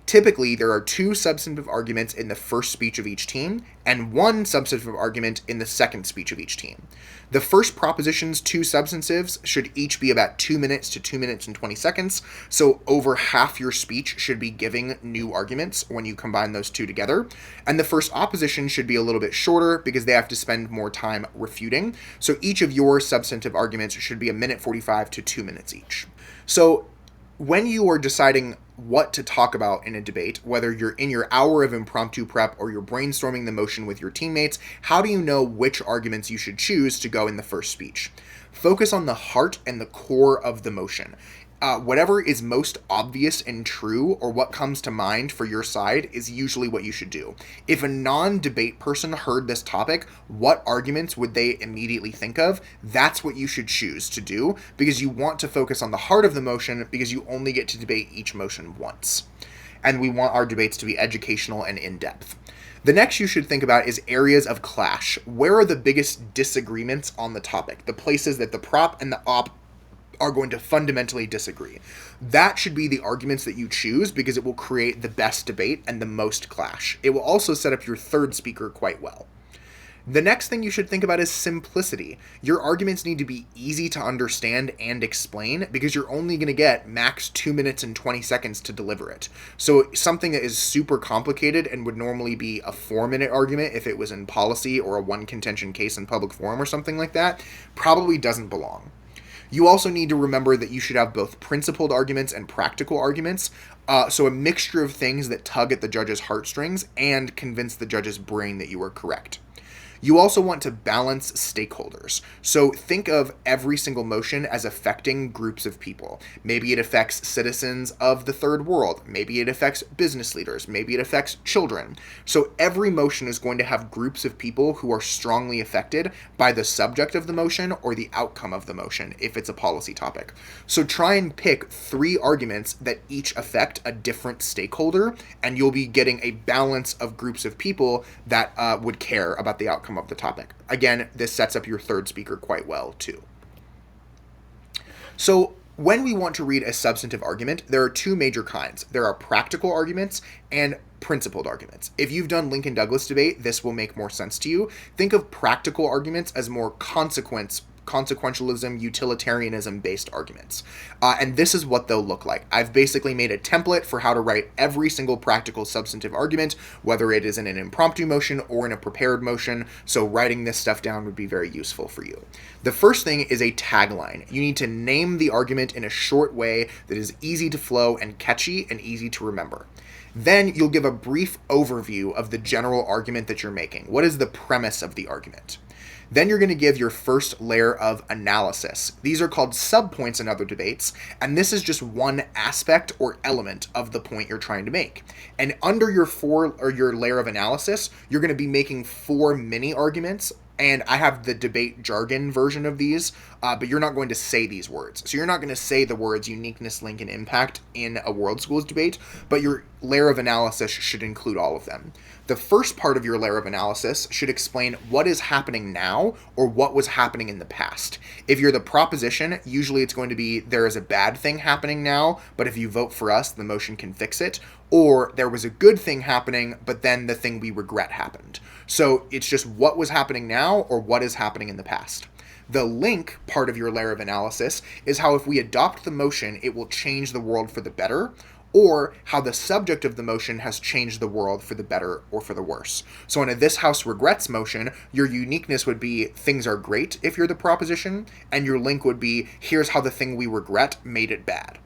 Typically, there are two substantive arguments in the first speech of each team and one substantive argument in the second speech of each team. The first proposition's two substantives should each be about 2 minutes to 2 minutes and 20 seconds, so over half your speech should be giving new arguments when you combine those two together. And the first opposition should be a little bit shorter because they have to spend more time refuting, so each of your substantive arguments should be 1:45 to 2 minutes each. So when you are deciding what to talk about in a debate, whether you're in your hour of impromptu prep or you're brainstorming the motion with your teammates, how do you know which arguments you should choose to go in the first speech? Focus on the heart and the core of the motion. Whatever is most obvious and true, or what comes to mind for your side, is usually what you should do. If a non-debate person heard this topic, what arguments would they immediately think of? That's what you should choose to do, because you want to focus on the heart of the motion, because you only get to debate each motion once. And we want our debates to be educational and in-depth. The next you should think about is areas of clash. Where are the biggest disagreements on the topic? The places that the prop and the op are going to fundamentally disagree. That should be the arguments that you choose because it will create the best debate and the most clash. It will also set up your third speaker quite well. The next thing you should think about is simplicity. Your arguments need to be easy to understand and explain because you're only going to get max 2 minutes and 20 seconds to deliver it. So something that is super complicated and would normally be a 4-minute argument if it was in policy or a one contention case in public forum or something like that probably doesn't belong. You also need to remember that you should have both principled arguments and practical arguments, so a mixture of things that tug at the judge's heartstrings and convince the judge's brain that you are correct. You also want to balance stakeholders. So think of every single motion as affecting groups of people. Maybe it affects citizens of the third world. Maybe it affects business leaders. Maybe it affects children. So every motion is going to have groups of people who are strongly affected by the subject of the motion or the outcome of the motion if it's a policy topic. So try and pick 3 arguments that each affect a different stakeholder, and you'll be getting a balance of groups of people that would care about the outcome of the topic. Again, this sets up your third speaker quite well too. So when we want to read a substantive argument, there are 2 major kinds. There are practical arguments and principled arguments. If you've done Lincoln Douglas debate, this will make more sense to you. Think of practical arguments as more consequentialism, utilitarianism based arguments. And this is what they'll look like. I've basically made a template for how to write every single practical substantive argument, whether it is in an impromptu motion or in a prepared motion. So writing this stuff down would be very useful for you. The first thing is a tagline. You need to name the argument in a short way that is easy to flow and catchy and easy to remember. Then you'll give a brief overview of the general argument that you're making. What is the premise of the argument? Then you're going to give your first layer of analysis. These are called subpoints in other debates, and this is just one aspect or element of the point you're trying to make. And under your layer of analysis, you're going to be making 4 mini arguments. And I have the debate jargon version of these, but you're not going to say these words. So you're not going to say the words uniqueness, link, and impact in a world schools debate, but your layer of analysis should include all of them. The first part of your layer of analysis should explain what is happening now or what was happening in the past. If you're the proposition, usually it's going to be there is a bad thing happening now, but if you vote for us, the motion can fix it. Or there was a good thing happening, but then the thing we regret happened. So it's just what was happening now or what is happening in the past. The link part of your layer of analysis is how if we adopt the motion, it will change the world for the better, or how the subject of the motion has changed the world for the better or for the worse. So in a this house regrets motion, your uniqueness would be things are great if you're the proposition, and your link would be here's how the thing we regret made it bad.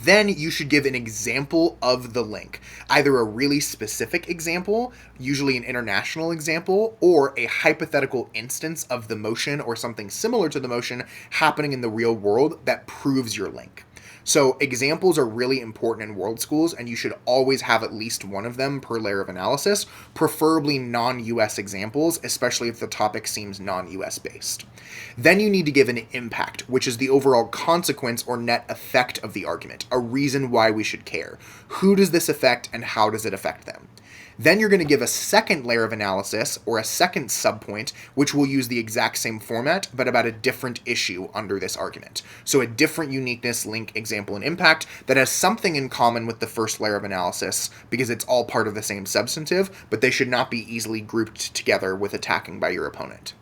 Then you should give an example of the link, either a really specific example, usually an international example, or a hypothetical instance of the motion or something similar to the motion happening in the real world that proves your link. So examples are really important in world schools, and you should always have at least one of them per layer of analysis, preferably non-US examples, especially if the topic seems non-US based. Then you need to give an impact, which is the overall consequence or net effect of the argument, a reason why we should care. Who does this affect and how does it affect them? Then you're going to give a second layer of analysis or a second subpoint, which will use the exact same format, but about a different issue under this argument. So a different uniqueness, link, example, and impact that has something in common with the first layer of analysis because it's all part of the same substantive, but they should not be easily grouped together with attacking by your opponent.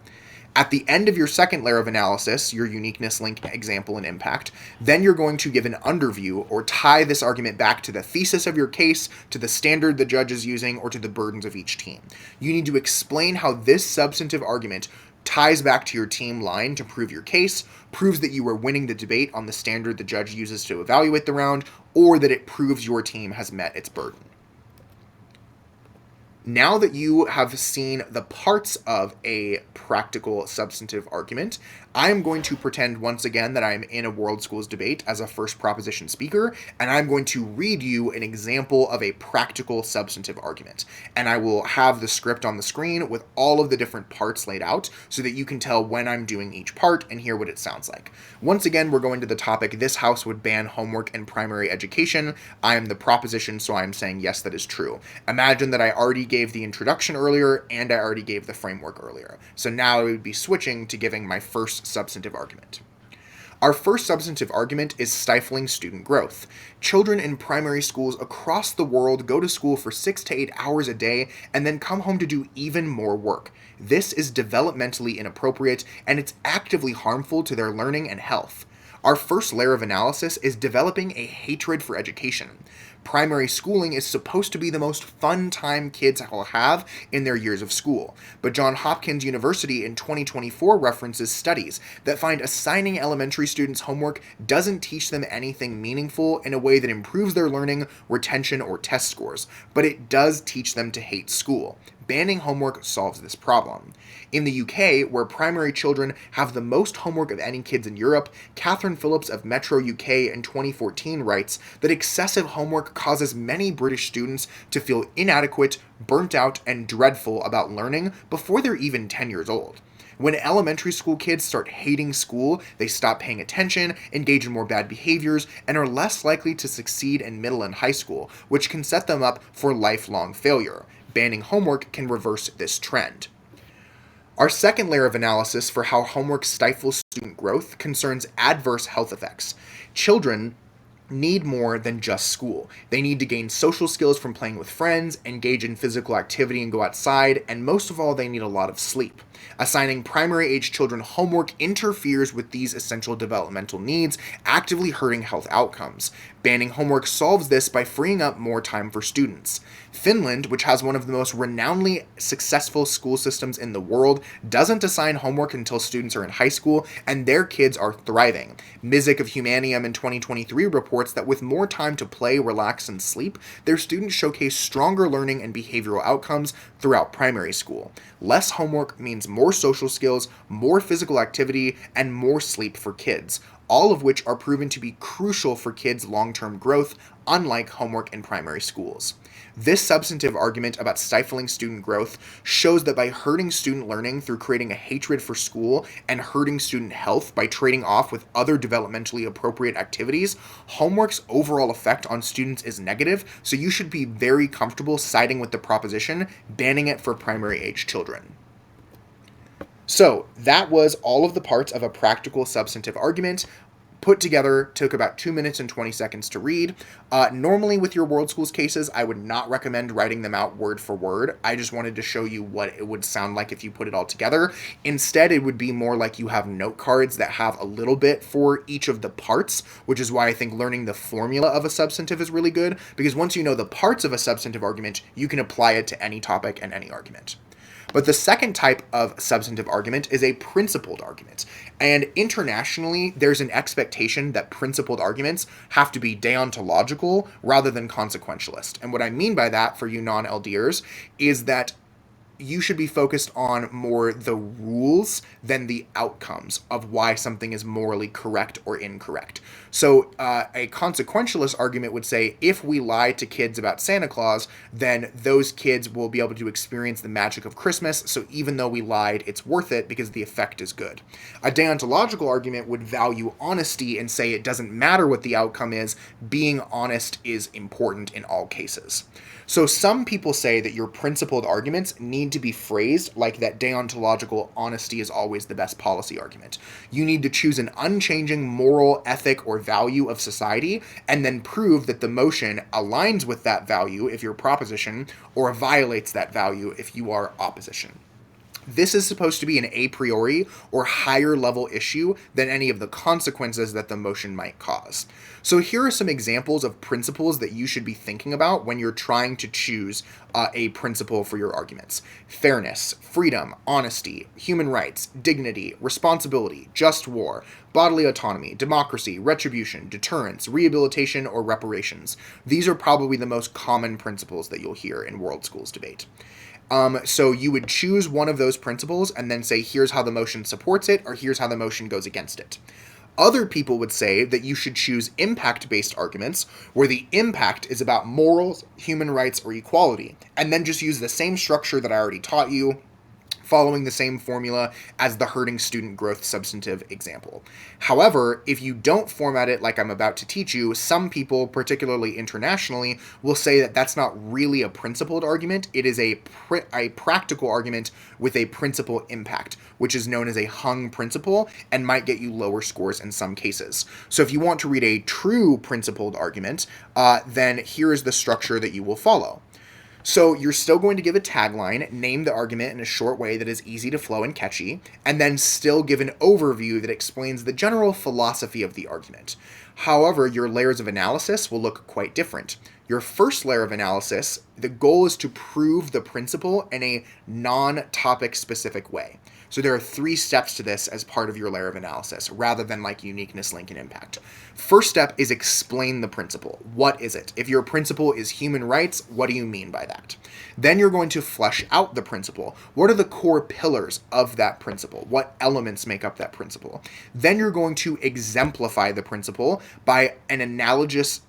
At the end of your second layer of analysis, your uniqueness, link, example, and impact, then you're going to give an underview or tie this argument back to the thesis of your case, to the standard the judge is using, or to the burdens of each team. You need to explain how this substantive argument ties back to your team line to prove your case, proves that you are winning the debate on the standard the judge uses to evaluate the round, or that it proves your team has met its burden. Now that you have seen the parts of a practical substantive argument, I'm going to pretend once again that I'm in a world schools debate as a first proposition speaker, and I'm going to read you an example of a practical substantive argument. And I will have the script on the screen with all of the different parts laid out so that you can tell when I'm doing each part and hear what it sounds like. Once again, we're going to the topic, this house would ban homework in primary education. I am the proposition, so I'm saying yes, that is true. Imagine that I already gave the introduction earlier and I already gave the framework earlier. So now I would be switching to giving my first substantive argument. Our first substantive argument is stifling student growth. Children in primary schools across the world go to school for 6 to 8 hours a day and then come home to do even more work. This is developmentally inappropriate and it's actively harmful to their learning and health. Our first layer of analysis is developing a hatred for education. Primary schooling is supposed to be the most fun time kids will have in their years of school, but Johns Hopkins University in 2024 references studies that find assigning elementary students homework doesn't teach them anything meaningful in a way that improves their learning, retention, or test scores, but it does teach them to hate school. Banning homework solves this problem. In the UK, where primary children have the most homework of any kids in Europe, Catherine Phillips of Metro UK in 2014 writes that excessive homework causes many British students to feel inadequate, burnt out, and dreadful about learning before they're even 10 years old. When elementary school kids start hating school, they stop paying attention, engage in more bad behaviors, and are less likely to succeed in middle and high school, which can set them up for lifelong failure. Banning homework can reverse this trend. Our second layer of analysis for how homework stifles student growth concerns adverse health effects. Children need more than just school. They need to gain social skills from playing with friends, engage in physical activity and go outside, and most of all, they need a lot of sleep. Assigning primary age children homework interferes with these essential developmental needs, actively hurting health outcomes. Banning homework solves this by freeing up more time for students. Finland, which has one of the most renownedly successful school systems in the world, doesn't assign homework until students are in high school, and their kids are thriving. Mizik of Humanium in 2023 reports that with more time to play, relax, and sleep, their students showcase stronger learning and behavioral outcomes throughout primary school. Less homework means more social skills, more physical activity, and more sleep for kids, all of which are proven to be crucial for kids' long-term growth, unlike homework in primary schools. This substantive argument about stifling student growth shows that by hurting student learning through creating a hatred for school and hurting student health by trading off with other developmentally appropriate activities, homework's overall effect on students is negative, so you should be very comfortable siding with the proposition, banning it for primary age children. So that was all of the parts of a practical substantive argument. Put together, took about 2 minutes and 20 seconds to read. Normally with your world schools cases, I would not recommend writing them out word for word. I just wanted to show you what it would sound like if you put it all together. Instead, it would be more like you have note cards that have a little bit for each of the parts, which is why I think learning the formula of a substantive is really good, because once you know the parts of a substantive argument, you can apply it to any topic and any argument. But the second type of substantive argument is a principled argument. And internationally, there's an expectation that principled arguments have to be deontological rather than consequentialist. And what I mean by that for you non-LDers is that you should be focused on more the rules than the outcomes of why something is morally correct or incorrect. So a consequentialist argument would say, if we lie to kids about Santa Claus, then those kids will be able to experience the magic of Christmas, so even though we lied, it's worth it because the effect is good. A deontological argument would value honesty and say it doesn't matter what the outcome is, being honest is important in all cases. So some people say that your principled arguments need to be phrased like that deontological honesty is always the best policy argument. You need to choose an unchanging moral, ethic, or value of society, and then prove that the motion aligns with that value if you're proposition, or violates that value if you are opposition. This is supposed to be an a priori or higher level issue than any of the consequences that the motion might cause. So here are some examples of principles that you should be thinking about when you're trying to choose a principle for your arguments. Fairness, freedom, honesty, human rights, dignity, responsibility, just war, bodily autonomy, democracy, retribution, deterrence, rehabilitation, or reparations. These are probably the most common principles that you'll hear in world schools debate. So you would choose one of those principles and then say, here's how the motion supports it, or here's how the motion goes against it. Other people would say that you should choose impact-based arguments, where the impact is about morals, human rights, or equality, and then just use the same structure that I already taught you, following the same formula as the hurting student growth substantive example. However, if you don't format it like I'm about to teach you, some people, particularly internationally, will say that that's not really a principled argument. It is a practical argument with a principal impact, which is known as a hung principle and might get you lower scores in some cases. So if you want to read a true principled argument, then here is the structure that you will follow. So you're still going to give a tagline, name the argument in a short way that is easy to flow and catchy, and then still give an overview that explains the general philosophy of the argument. However, your layers of analysis will look quite different. Your first layer of analysis, the goal is to prove the principle in a non-topic specific way. So there are 3 steps to this as part of your layer of analysis, rather than like uniqueness, link, and impact. First step is explain the principle. What is it? If your principle is human rights, what do you mean by that? Then you're going to flesh out the principle. What are the core pillars of that principle? What elements make up that principle? Then you're going to exemplify the principle by an analogous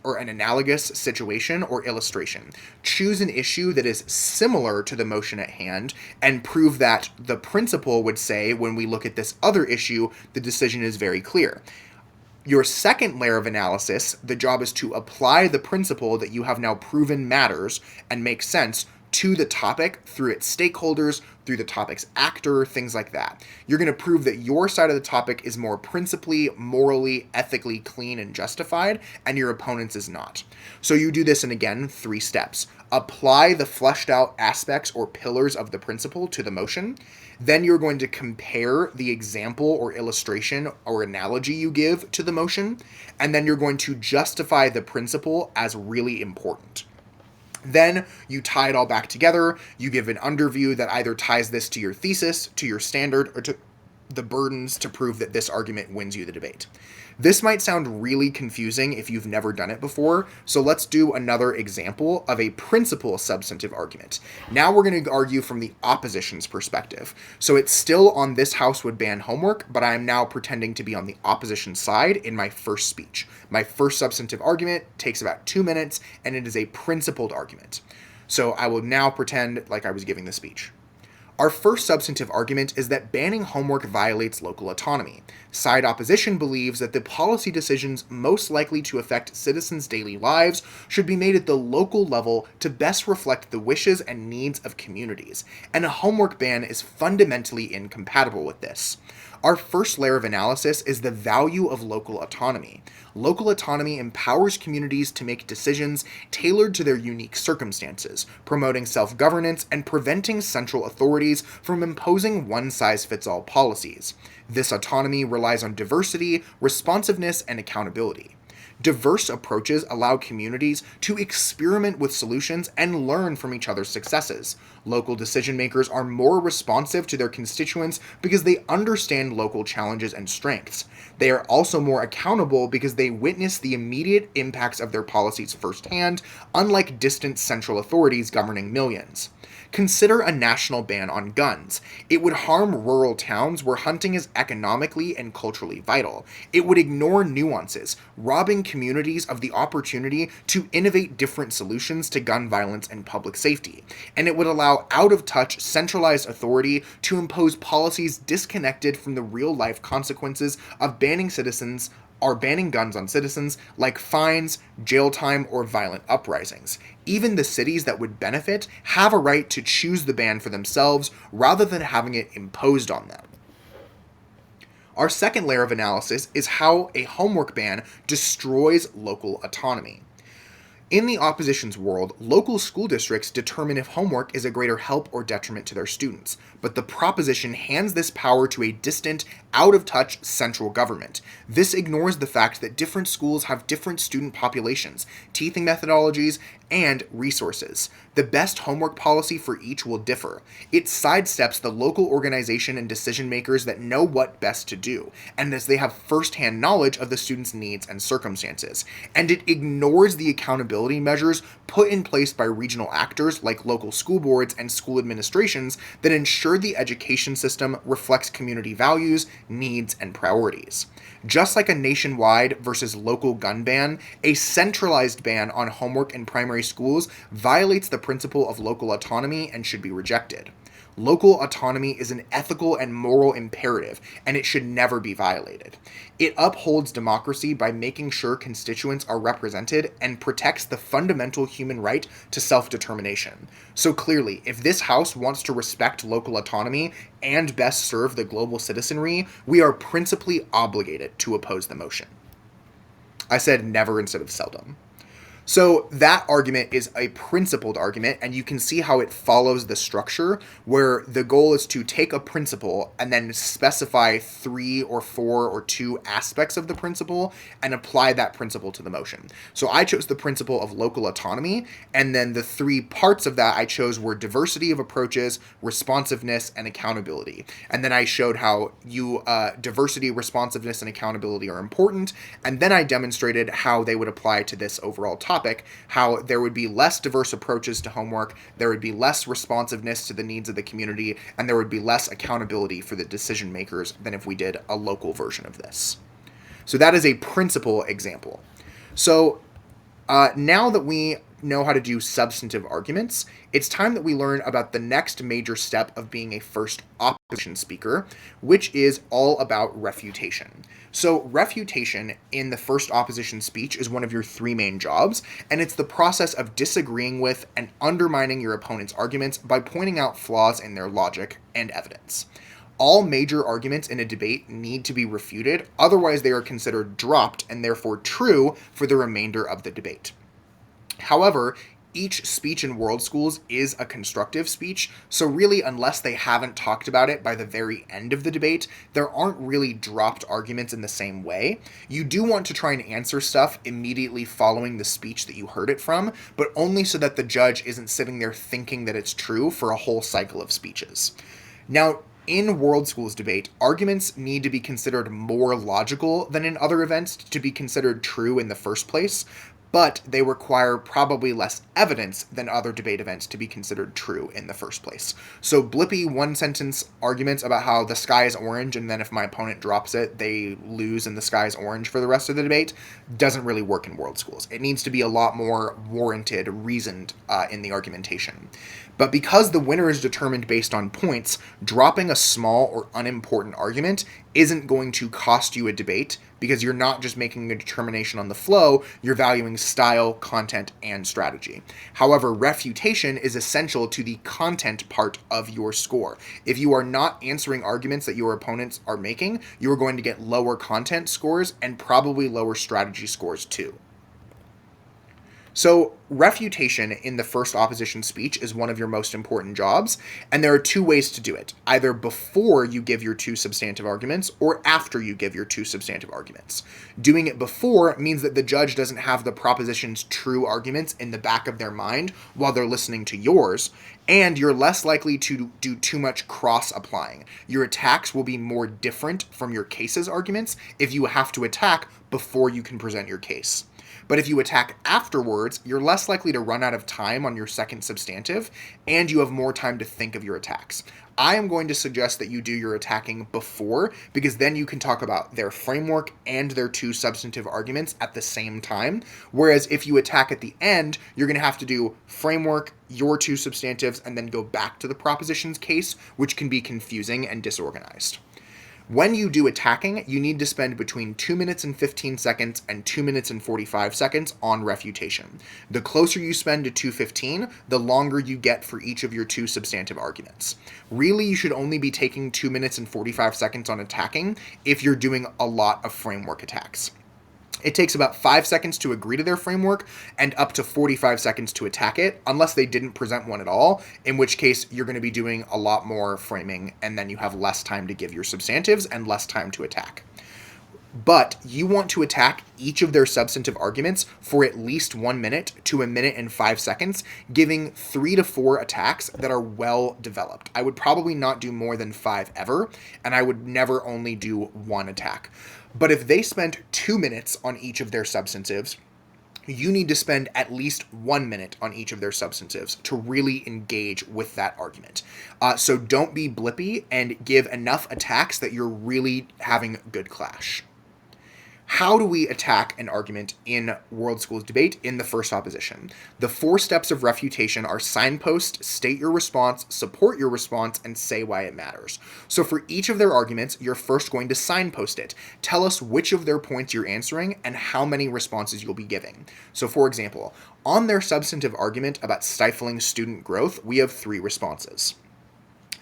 situation or illustration. Choose an issue that is similar to the motion at hand and prove that the principle would say, when we look at this other issue, the decision is very clear. Your second layer of analysis, the job is to apply the principle that you have now proven matters and makes sense to the topic through its stakeholders, through the topic's actor, things like that. You're going to prove that your side of the topic is more principally, morally, ethically clean and justified, and your opponent's is not. So you do this in, again, 3 steps. Apply the fleshed out aspects or pillars of the principle to the motion. Then you're going to compare the example or illustration or analogy you give to the motion. And then you're going to justify the principle as really important. Then you tie it all back together. You give an underview that either ties this to your thesis, to your standard, or to the burdens to prove that this argument wins you the debate. This might sound really confusing if you've never done it before, so let's do another example of a principal substantive argument. Now we're going to argue from the opposition's perspective. So it's still on this house would ban homework, but I am now pretending to be on the opposition side in my first speech. My first substantive argument takes about 2 minutes, and it is a principled argument. So I will now pretend like I was giving the speech. Our first substantive argument is that banning homework violates local autonomy. Side opposition believes that the policy decisions most likely to affect citizens' daily lives should be made at the local level to best reflect the wishes and needs of communities, and a homework ban is fundamentally incompatible with this. Our first layer of analysis is the value of local autonomy. Local autonomy empowers communities to make decisions tailored to their unique circumstances, promoting self-governance and preventing central authorities from imposing one-size-fits-all policies. This autonomy relies on diversity, responsiveness, and accountability. Diverse approaches allow communities to experiment with solutions and learn from each other's successes. Local decision makers are more responsive to their constituents because they understand local challenges and strengths. They are also more accountable because they witness the immediate impacts of their policies firsthand, unlike distant central authorities governing millions. Consider a national ban on guns. It would harm rural towns where hunting is economically and culturally vital. It would ignore nuances, robbing communities of the opportunity to innovate different solutions to gun violence and public safety. And it would allow out-of-touch, centralized authority to impose policies disconnected from the real-life consequences of banning guns on citizens, like fines, jail time, or violent uprisings. Even the cities that would benefit have a right to choose the ban for themselves rather than having it imposed on them. Our second layer of analysis is how a homework ban destroys local autonomy. In the opposition's world, local school districts determine if homework is a greater help or detriment to their students, but the proposition hands this power to a distant, out-of-touch central government. This ignores the fact that different schools have different student populations, teaching methodologies, and resources. The best homework policy for each will differ. It sidesteps the local organization and decision makers that know what best to do, and as they have firsthand knowledge of the students' needs and circumstances. And it ignores the accountability measures put in place by regional actors like local school boards and school administrations that ensure the education system reflects community values, needs, and priorities. Just like a nationwide versus local gun ban, a centralized ban on homework in primary schools violates the principle of local autonomy and should be rejected. Local autonomy is an ethical and moral imperative, and it should never be violated. It upholds democracy by making sure constituents are represented and protects the fundamental human right to self-determination. So clearly, if this House wants to respect local autonomy and best serve the global citizenry, we are principally obligated to oppose the motion. I said never instead of seldom. So that argument is a principled argument, and you can see how it follows the structure where the goal is to take a principle and then specify 3 or 4 or 2 aspects of the principle and apply that principle to the motion. So I chose the principle of local autonomy, and then the 3 parts of that I chose were diversity of approaches, responsiveness, and accountability. And then I showed how diversity, responsiveness, and accountability are important, and then I demonstrated how they would apply to this overall topic, how there would be less diverse approaches to homework, there would be less responsiveness to the needs of the community, and there would be less accountability for the decision makers than if we did a local version of this. So that is a principle example. So now that we know how to do substantive arguments, it's time that we learn about the next major step of being a first opposition speaker, which is all about refutation. So refutation in the first opposition speech is one of your 3 main jobs, and it's the process of disagreeing with and undermining your opponent's arguments by pointing out flaws in their logic and evidence. All major arguments in a debate need to be refuted, otherwise they are considered dropped and therefore true for the remainder of the debate. However, each speech in world schools is a constructive speech, so really, unless they haven't talked about it by the very end of the debate, there aren't really dropped arguments in the same way. You do want to try and answer stuff immediately following the speech that you heard it from, but only so that the judge isn't sitting there thinking that it's true for a whole cycle of speeches. Now, in world schools debate, arguments need to be considered more logical than in other events to be considered true in the first place, but they require probably less evidence than other debate events to be considered true in the first place. So blippy one-sentence arguments about how the sky is orange, and then if my opponent drops it, they lose and the sky is orange for the rest of the debate, doesn't really work in world schools. It needs to be a lot more warranted, reasoned in the argumentation. But because the winner is determined based on points, dropping a small or unimportant argument isn't going to cost you a debate, because you're not just making a determination on the flow, you're valuing style, content, and strategy. However, refutation is essential to the content part of your score. If you are not answering arguments that your opponents are making, you are going to get lower content scores and probably lower strategy scores too. So refutation in the first opposition speech is one of your most important jobs, and there are 2 ways to do it, either before you give your 2 substantive arguments or after you give your 2 substantive arguments. Doing it before means that the judge doesn't have the proposition's true arguments in the back of their mind while they're listening to yours, and you're less likely to do too much cross-applying. Your attacks will be more different from your case's arguments if you have to attack before you can present your case. But if you attack afterwards, you're less likely to run out of time on your second substantive, and you have more time to think of your attacks. I am going to suggest that you do your attacking before, because then you can talk about their framework and their 2 substantive arguments at the same time. Whereas if you attack at the end, you're going to have to do framework, your 2 substantives, and then go back to the proposition's case, which can be confusing and disorganized. When you do attacking, you need to spend between 2 minutes and 15 seconds and 2 minutes and 45 seconds on refutation. The closer you spend to 2:15, the longer you get for each of your 2 substantive arguments. Really, you should only be taking 2 minutes and 45 seconds on attacking if you're doing a lot of framework attacks. It takes about 5 seconds to agree to their framework and up to 45 seconds to attack it, unless they didn't present one at all, in which case you're going to be doing a lot more framing, and then you have less time to give your substantives and less time to attack. But you want to attack each of their substantive arguments for at least 1 minute to 1 minute and 5 seconds, giving 3 to 4 attacks that are well developed. I would probably not do more than 5 ever, and I would never only do 1 attack. But if they spent 2 minutes on each of their substantives, you need to spend at least 1 minute on each of their substantives to really engage with that argument. So don't be blippy and give enough attacks that you're really having good clash. How do we attack an argument in world schools debate in the first opposition? The 4 steps of refutation are signpost, state your response, support your response, and say why it matters. So for each of their arguments, you're first going to signpost it. Tell us which of their points you're answering and how many responses you'll be giving. So for example, on their substantive argument about stifling student growth, we have 3 responses.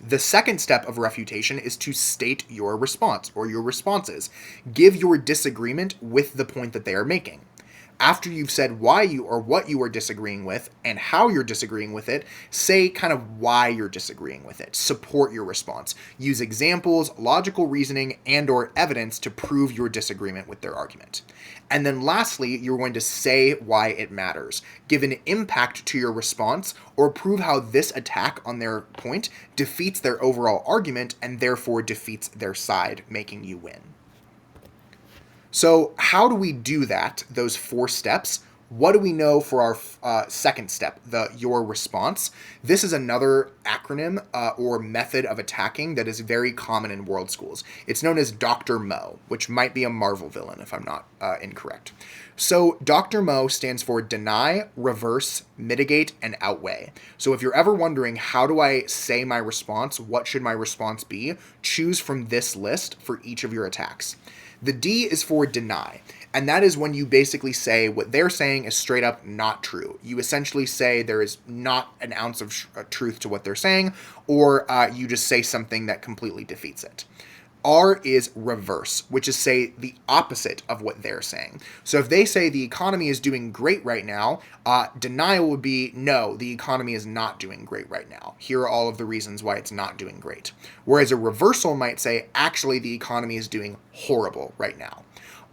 The second step of refutation is to state your response or your responses. Give your disagreement with the point that they are making. After you've said why you or what you are disagreeing with and how you're disagreeing with it, say kind of why you're disagreeing with it. Support your response. Use examples, logical reasoning, and or evidence to prove your disagreement with their argument. And then lastly, you're going to say why it matters. Give an impact to your response or prove how this attack on their point defeats their overall argument and therefore defeats their side, making you win. So how do we do that, those 4 steps? What do we know for our second step, your response? This is another acronym or method of attacking that is very common in world schools. It's known as Dr. Mo, which might be a Marvel villain if I'm not incorrect. So Dr. Mo stands for deny, reverse, mitigate, and outweigh. So if you're ever wondering, how do I say my response? What should my response be? Choose from this list for each of your attacks. The D is for deny, and that is when you basically say what they're saying is straight up not true. You essentially say there is not an ounce of truth to what they're saying, or you just say something that completely defeats it. R is reverse, which is say the opposite of what they're saying. So if they say the economy is doing great right now, denial would be no, the economy is not doing great right now. Here are all of the reasons why it's not doing great. Whereas a reversal might say actually the economy is doing horrible right now.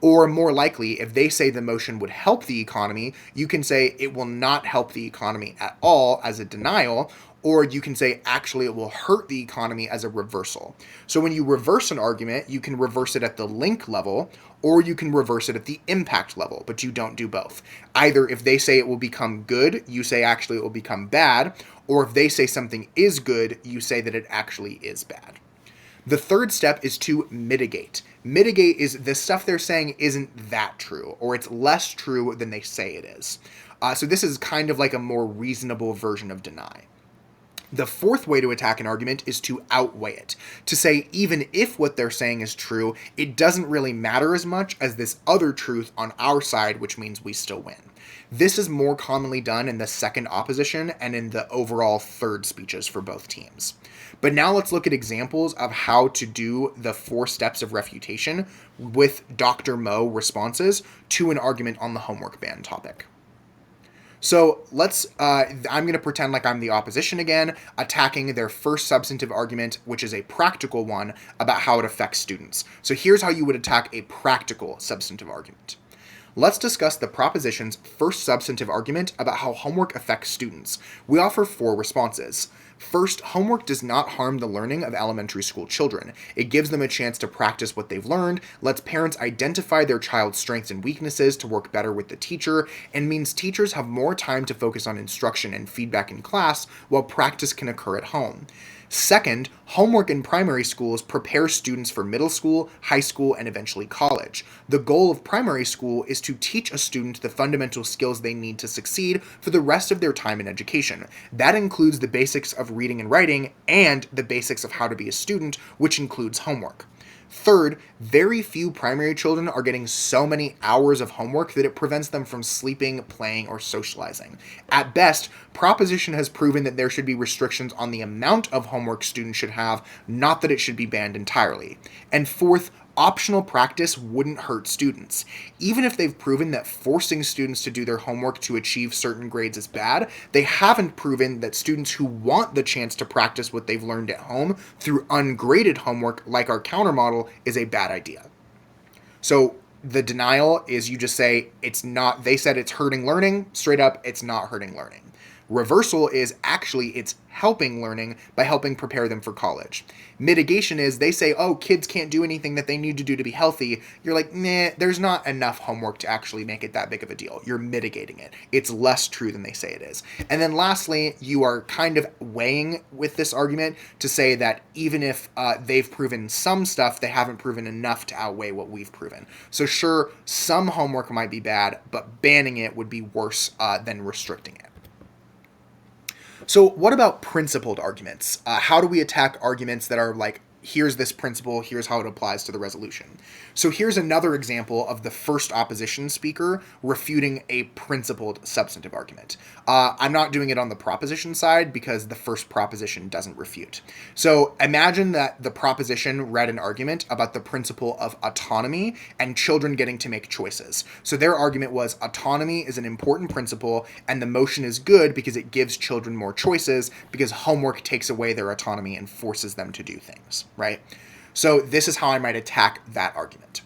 Or more likely, if they say the motion would help the economy, you can say it will not help the economy at all as a denial, or you can say actually it will hurt the economy as a reversal. So when you reverse an argument, you can reverse it at the link level, or you can reverse it at the impact level, but you don't do both. Either if they say it will become good, you say actually it will become bad, or if they say something is good, you say that it actually is bad. The third step is to mitigate. Mitigate is the stuff they're saying isn't that true, or it's less true than they say it is. So this is kind of like a more reasonable version of deny. The fourth way to attack an argument is to outweigh it, to say even if what they're saying is true, it doesn't really matter as much as this other truth on our side, which means we still win. This is more commonly done in the second opposition and in the overall third speeches for both teams. But now let's look at examples of how to do the 4 steps of refutation with Dr. Mo responses to an argument on the homework ban topic. So I'm going to pretend like I'm the opposition again, attacking their first substantive argument, which is a practical one about how it affects students. So here's how you would attack a practical substantive argument. Let's discuss the proposition's first substantive argument about how homework affects students. We offer 4 responses. First, homework does not harm the learning of elementary school children. It gives them a chance to practice what they've learned, lets parents identify their child's strengths and weaknesses to work better with the teacher, and means teachers have more time to focus on instruction and feedback in class while practice can occur at home. Second, homework in primary schools prepares students for middle school, high school, and eventually college. The goal of primary school is to teach a student the fundamental skills they need to succeed for the rest of their time in education. That includes the basics of reading and writing and the basics of how to be a student, which includes homework. Third, very few primary children are getting so many hours of homework that it prevents them from sleeping, playing, or socializing. At best, proposition has proven that there should be restrictions on the amount of homework students should have, not that it should be banned entirely. And fourth, optional practice wouldn't hurt students. Even if they've proven that forcing students to do their homework to achieve certain grades is bad, they haven't proven that students who want the chance to practice what they've learned at home through ungraded homework, like our counter model, is a bad idea. So the denial is you just say it's not, they said it's hurting learning, straight up, it's not hurting learning. Reversal is actually it's helping learning by helping prepare them for college. Mitigation is they say, oh, kids can't do anything that they need to do to be healthy. You're like, nah, there's not enough homework to actually make it that big of a deal. You're mitigating it. It's less true than they say it is. And then lastly, you are kind of weighing with this argument to say that even if they've proven some stuff, they haven't proven enough to outweigh what we've proven. So sure, some homework might be bad, but banning it would be worse than restricting it. So what about principled arguments? How do we attack arguments that are like, here's this principle, here's how it applies to the resolution. So here's another example of the first opposition speaker refuting a principled substantive argument. I'm not doing it on the proposition side because the first proposition doesn't refute. So imagine that the proposition read an argument about the principle of autonomy and children getting to make choices. So their argument was autonomy is an important principle and the motion is good because it gives children more choices because homework takes away their autonomy and forces them to do things, right? So this is how I might attack that argument.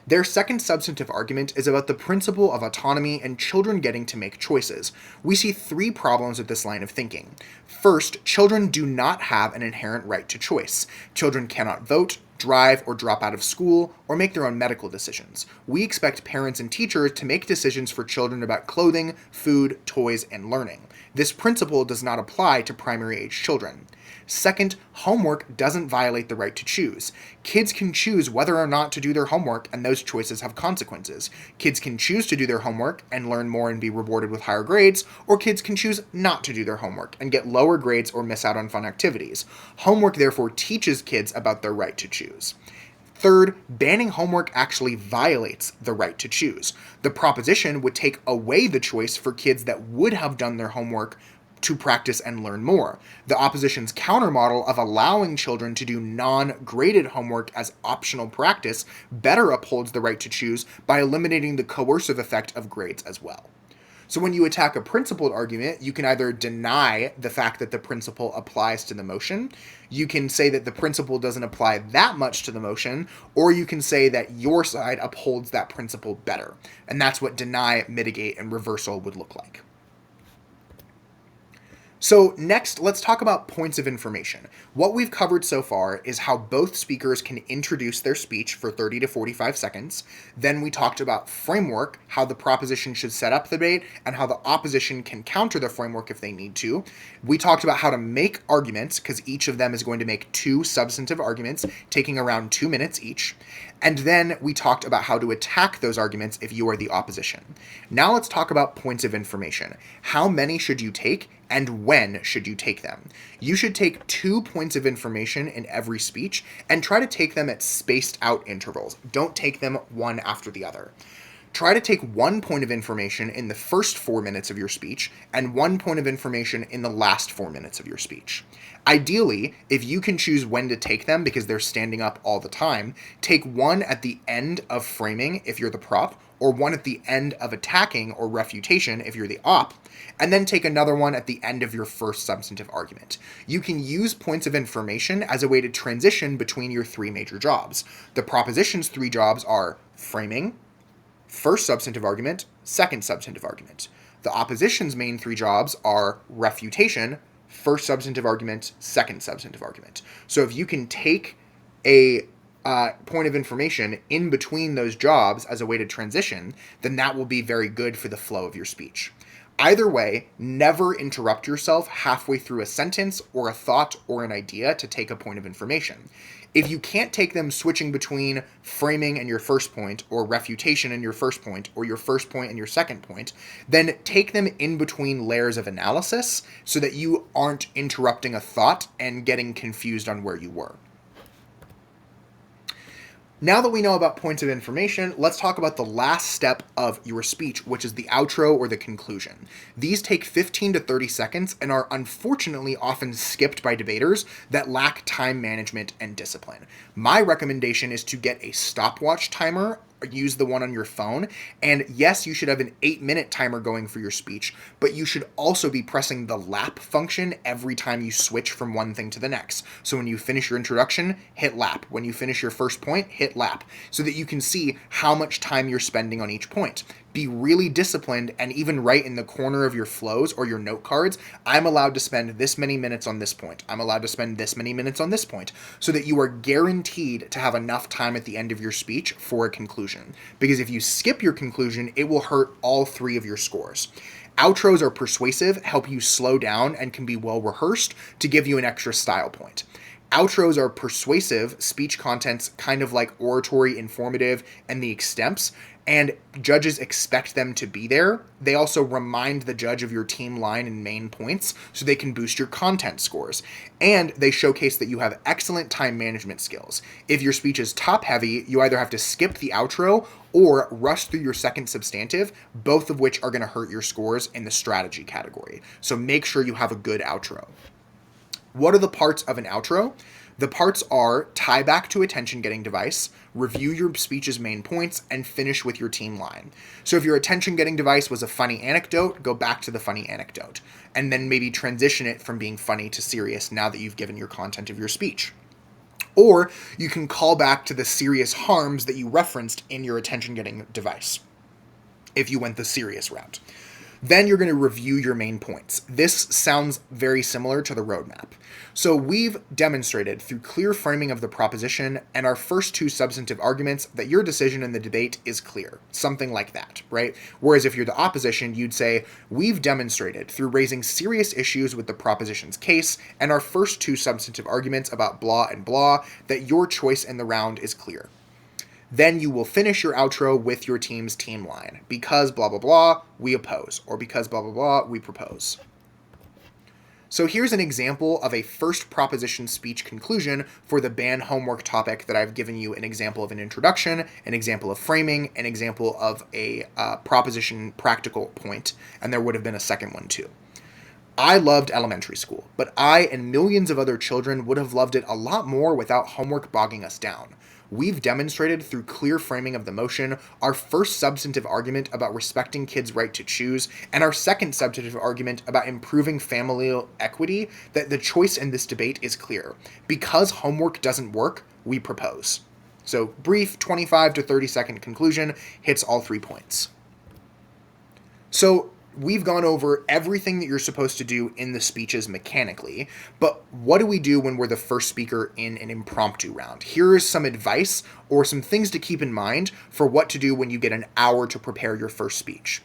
Their second substantive argument is about the principle of autonomy and children getting to make choices. We see three problems with this line of thinking. First, children do not have an inherent right to choice. Children cannot vote, drive, or drop out of school, or make their own medical decisions. We expect parents and teachers to make decisions for children about clothing, food, toys, and learning. This principle does not apply to primary age children. Second, homework doesn't violate the right to choose. Kids can choose whether or not to do their homework, and those choices have consequences. Kids can choose to do their homework and learn more and be rewarded with higher grades, or kids can choose not to do their homework and get lower grades or miss out on fun activities. Homework therefore teaches kids about their right to choose. Third, banning homework actually violates the right to choose. The proposition would take away the choice for kids that would have done their homework to practice and learn more. The opposition's countermodel of allowing children to do non-graded homework as optional practice better upholds the right to choose by eliminating the coercive effect of grades as well. So when you attack a principled argument, you can either deny the fact that the principle applies to the motion, you can say that the principle doesn't apply that much to the motion, or you can say that your side upholds that principle better. And that's what deny, mitigate, and reversal would look like. So next, let's talk about points of information. What we've covered so far is how both speakers can introduce their speech for 30 to 45 seconds. Then we talked about framework, how the proposition should set up the debate, and how the opposition can counter the framework if they need to. We talked about how to make arguments, because each of them is going to make 2 substantive arguments, taking around 2 minutes each. And then we talked about how to attack those arguments if you are the opposition. Now let's talk about points of information. How many should you take, and when should you take them? You should take 2 points of information in every speech and try to take them at spaced out intervals. Don't take them one after the other. Try to take 1 point of information in the first 4 minutes of your speech and 1 point of information in the last 4 minutes of your speech. Ideally, if you can choose when to take them because they're standing up all the time, take 1 at the end of framing if you're the prop, or 1 at the end of attacking or refutation if you're the op, and then take another 1 at the end of your first substantive argument. You can use points of information as a way to transition between your 3 major jobs. The proposition's 3 jobs are framing, first substantive argument, second substantive argument. The opposition's main 3 jobs are refutation, first substantive argument, second substantive argument. So if you can take a point of information in between those jobs as a way to transition, then that will be very good for the flow of your speech. Either way, never interrupt yourself halfway through a sentence or a thought or an idea to take a point of information. If you can't take them switching between framing and your first point, or refutation and your first point, or your first point and your second point, then take them in between layers of analysis so that you aren't interrupting a thought and getting confused on where you were. Now that we know about points of information, let's talk about the last step of your speech, which is the outro or the conclusion. These take 15 to 30 seconds and are unfortunately often skipped by debaters that lack time management and discipline. My recommendation is to get a stopwatch timer, use the one on your phone, and yes, you should have an 8-minute timer going for your speech, but you should also be pressing the lap function every time you switch from one thing to the next. So when you finish your introduction, hit lap. When you finish your first point, hit lap, so that you can see how much time you're spending on each point. Be really disciplined and even write in the corner of your flows or your note cards, I'm allowed to spend this many minutes on this point. I'm allowed to spend this many minutes on this point, so that you are guaranteed to have enough time at the end of your speech for a conclusion. Because if you skip your conclusion, it will hurt all 3 of your scores. Outros are persuasive, help you slow down, and can be well rehearsed to give you an extra style point. Outros are persuasive speech contents, kind of like oratory, informative, and the extemps, and judges expect them to be there. They also remind the judge of your team line and main points so they can boost your content scores. And they showcase that you have excellent time management skills. If your speech is top heavy, you either have to skip the outro or rush through your second substantive, both of which are going to hurt your scores in the strategy category. So make sure you have a good outro. What are the parts of an outro? The parts are tie back to attention-getting device, review your speech's main points, and finish with your team line. So if your attention-getting device was a funny anecdote, go back to the funny anecdote, and then maybe transition it from being funny to serious now that you've given your content of your speech. Or you can call back to the serious harms that you referenced in your attention-getting device, if you went the serious route. Then you're going to review your main points. This sounds very similar to the roadmap. So we've demonstrated through clear framing of the proposition and our first two substantive arguments that your decision in the debate is clear. Something like that, right? Whereas if you're the opposition, you'd say, we've demonstrated through raising serious issues with the proposition's case and our first two substantive arguments about blah and blah that your choice in the round is clear. Then you will finish your outro with your team's team line. Because blah, blah, blah, we oppose. Or because blah, blah, blah, we propose. So here's an example of a first proposition speech conclusion for the band homework topic that I've given you an example of an introduction, an example of framing, an example of a proposition practical point, and there would have been a second one too. I loved elementary school, but I and millions of other children would have loved it a lot more without homework bogging us down. We've demonstrated through clear framing of the motion our first substantive argument about respecting kids' right to choose and our second substantive argument about improving familial equity that the choice in this debate is clear. Because homework doesn't work, we propose. So brief 25 to 30 second conclusion hits all 3 points. So we've gone over everything that you're supposed to do in the speeches mechanically, but what do we do when we're the first speaker in an impromptu round? Here is some advice or some things to keep in mind for what to do when you get an hour to prepare your first speech.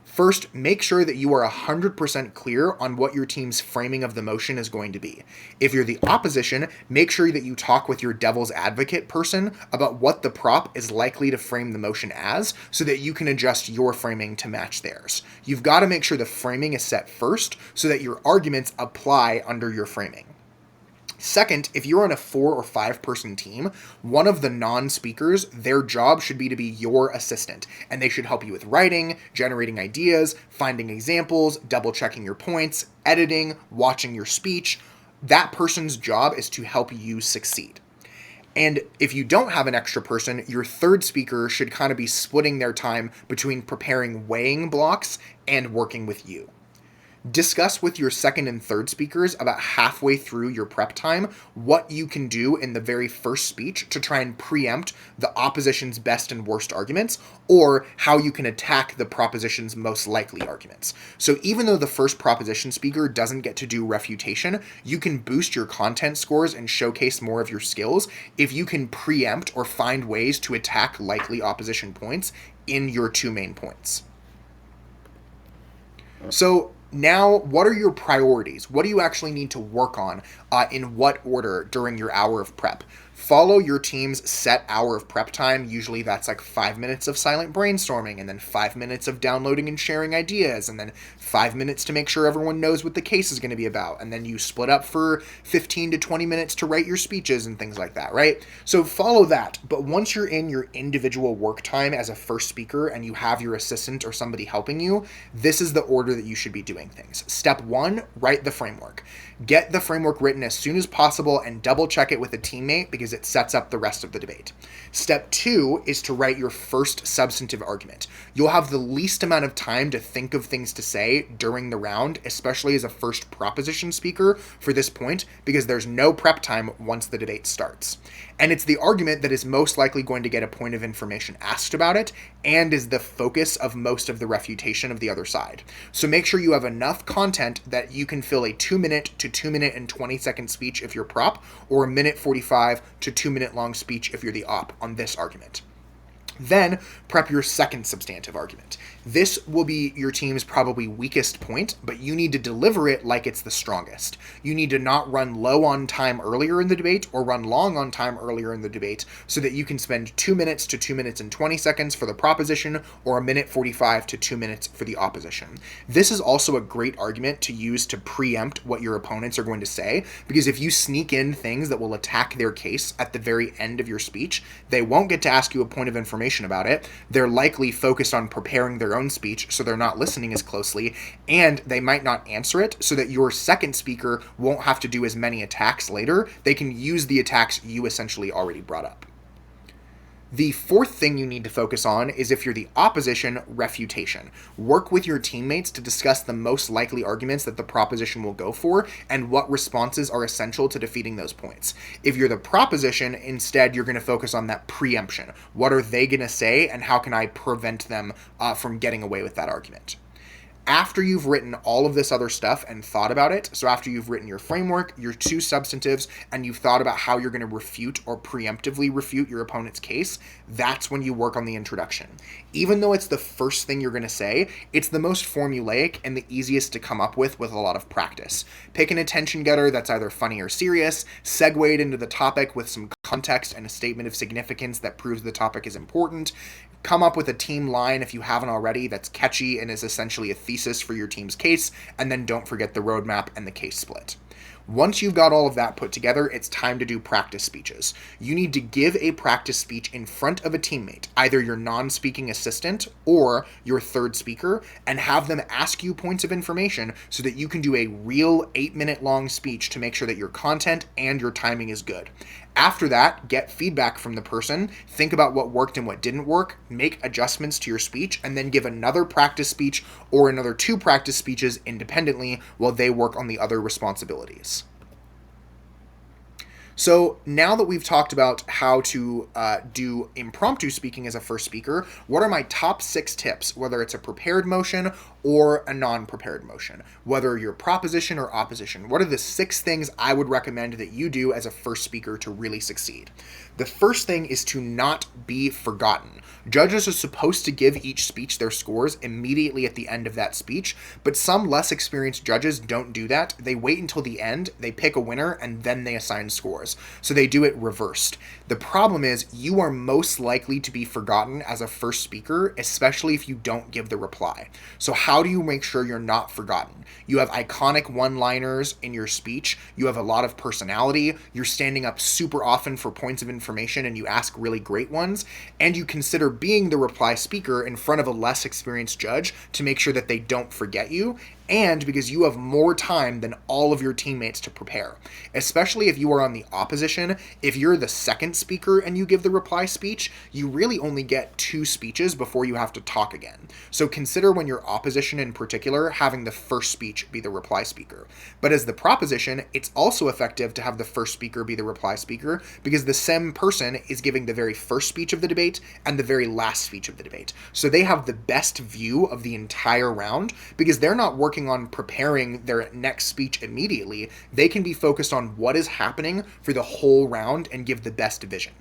First, make sure that you are 100% clear on what your team's framing of the motion is going to be. If you're the opposition, make sure that you talk with your devil's advocate person about what the prop is likely to frame the motion as so that you can adjust your framing to match theirs. You've got to make sure the framing is set first so that your arguments apply under your framing. Second, if you're on a 4 or 5 person team, one of the non-speakers, their job should be to be your assistant, and they should help you with writing, generating ideas, finding examples, double-checking your points, editing, watching your speech. That person's job is to help you succeed. And if you don't have an extra person, your third speaker should kind of be splitting their time between preparing weighing blocks and working with you. Discuss with your second and third speakers about halfway through your prep time what you can do in the very first speech to try and preempt the opposition's best and worst arguments, or how you can attack the proposition's most likely arguments. So even though the first proposition speaker doesn't get to do refutation, you can boost your content scores and showcase more of your skills if you can preempt or find ways to attack likely opposition points in your 2 main points. So now, what are your priorities? What do you actually need to work on in what order during your hour of prep? Follow your team's set hour of prep time. Usually that's like 5 minutes of silent brainstorming and then 5 minutes of downloading and sharing ideas and then 5 minutes to make sure everyone knows what the case is going to be about. And then you split up for 15 to 20 minutes to write your speeches and things like that, right? So follow that. But once you're in your individual work time as a first speaker and you have your assistant or somebody helping you, this is the order that you should be doing things. Step 1, write the framework. Get the framework written as soon as possible and double check it with a teammate because it sets up the rest of the debate. Step 2 is to write your first substantive argument. You'll have the least amount of time to think of things to say during the round, especially as a first proposition speaker for this point, because there's no prep time once the debate starts. And it's the argument that is most likely going to get a point of information asked about it and is the focus of most of the refutation of the other side. So make sure you have enough content that you can fill a 2 minute to 2 minute and 20 second speech if you're prop, or a 1:45 to 2 minute long speech if you're the op on this argument. Then prep your second substantive argument. This will be your team's probably weakest point, but you need to deliver it like it's the strongest. You need to not run low on time earlier in the debate or run long on time earlier in the debate so that you can spend 2 minutes to 2 minutes and 20 seconds for the proposition or a minute 45 to 2 minutes for the opposition. This is also a great argument to use to preempt what your opponents are going to say, because if you sneak in things that will attack their case at the very end of your speech, they won't get to ask you a point of information about it. They're likely focused on preparing their own speech, so they're not listening as closely, and they might not answer it so that your second speaker won't have to do as many attacks later. They can use the attacks you essentially already brought up. The fourth thing you need to focus on is, if you're the opposition, refutation. Work with your teammates to discuss the most likely arguments that the proposition will go for and what responses are essential to defeating those points. If you're the proposition, instead, you're going to focus on that preemption. What are they going to say, and how can I prevent them from getting away with that argument? After you've written all of this other stuff and thought about it, so after you've written your framework, your two substantives, and you've thought about how you're going to refute or preemptively refute your opponent's case, that's when you work on the introduction. Even though it's the first thing you're going to say, it's the most formulaic and the easiest to come up with a lot of practice. Pick an attention getter that's either funny or serious, segue it into the topic with some context and a statement of significance that proves the topic is important. Come up with a team line, if you haven't already, that's catchy and is essentially a thesis for your team's case, and then don't forget the roadmap and the case split. Once you've got all of that put together, it's time to do practice speeches. You need to give a practice speech in front of a teammate, either your non-speaking assistant or your third speaker, and have them ask you points of information so that you can do a real 8-minute long speech to make sure that your content and your timing is good. After that, get feedback from the person, think about what worked and what didn't work, make adjustments to your speech, and then give another practice speech or another 2 practice speeches independently while they work on the other responsibilities. So now that we've talked about how to do impromptu speaking as a first speaker, what are my top 6 tips, whether it's a prepared motion or a non-prepared motion, whether you're proposition or opposition? What are the 6 things I would recommend that you do as a first speaker to really succeed? The first thing is to not be forgotten. Judges are supposed to give each speech their scores immediately at the end of that speech, but some less experienced judges don't do that. They wait until the end, they pick a winner, and then they assign scores. So they do it reversed. The problem is you are most likely to be forgotten as a first speaker, especially if you don't give the reply. So how do you make sure you're not forgotten? You have iconic one-liners in your speech, you have a lot of personality, you're standing up super often for points of information and you ask really great ones, and you consider being the reply speaker in front of a less experienced judge to make sure that they don't forget you, and because you have more time than all of your teammates to prepare. Especially if you are on the opposition, if you're the second speaker and you give the reply speech, you really only get 2 speeches before you have to talk again. So consider, when you're opposition in particular, having the first speech be the reply speaker. But as the proposition, it's also effective to have the first speaker be the reply speaker, because the same person is giving the very first speech of the debate and the very last speech of the debate. So they have the best view of the entire round, because they're not working on preparing their next speech immediately. They can be focused on what is happening for the whole round and give the best vision.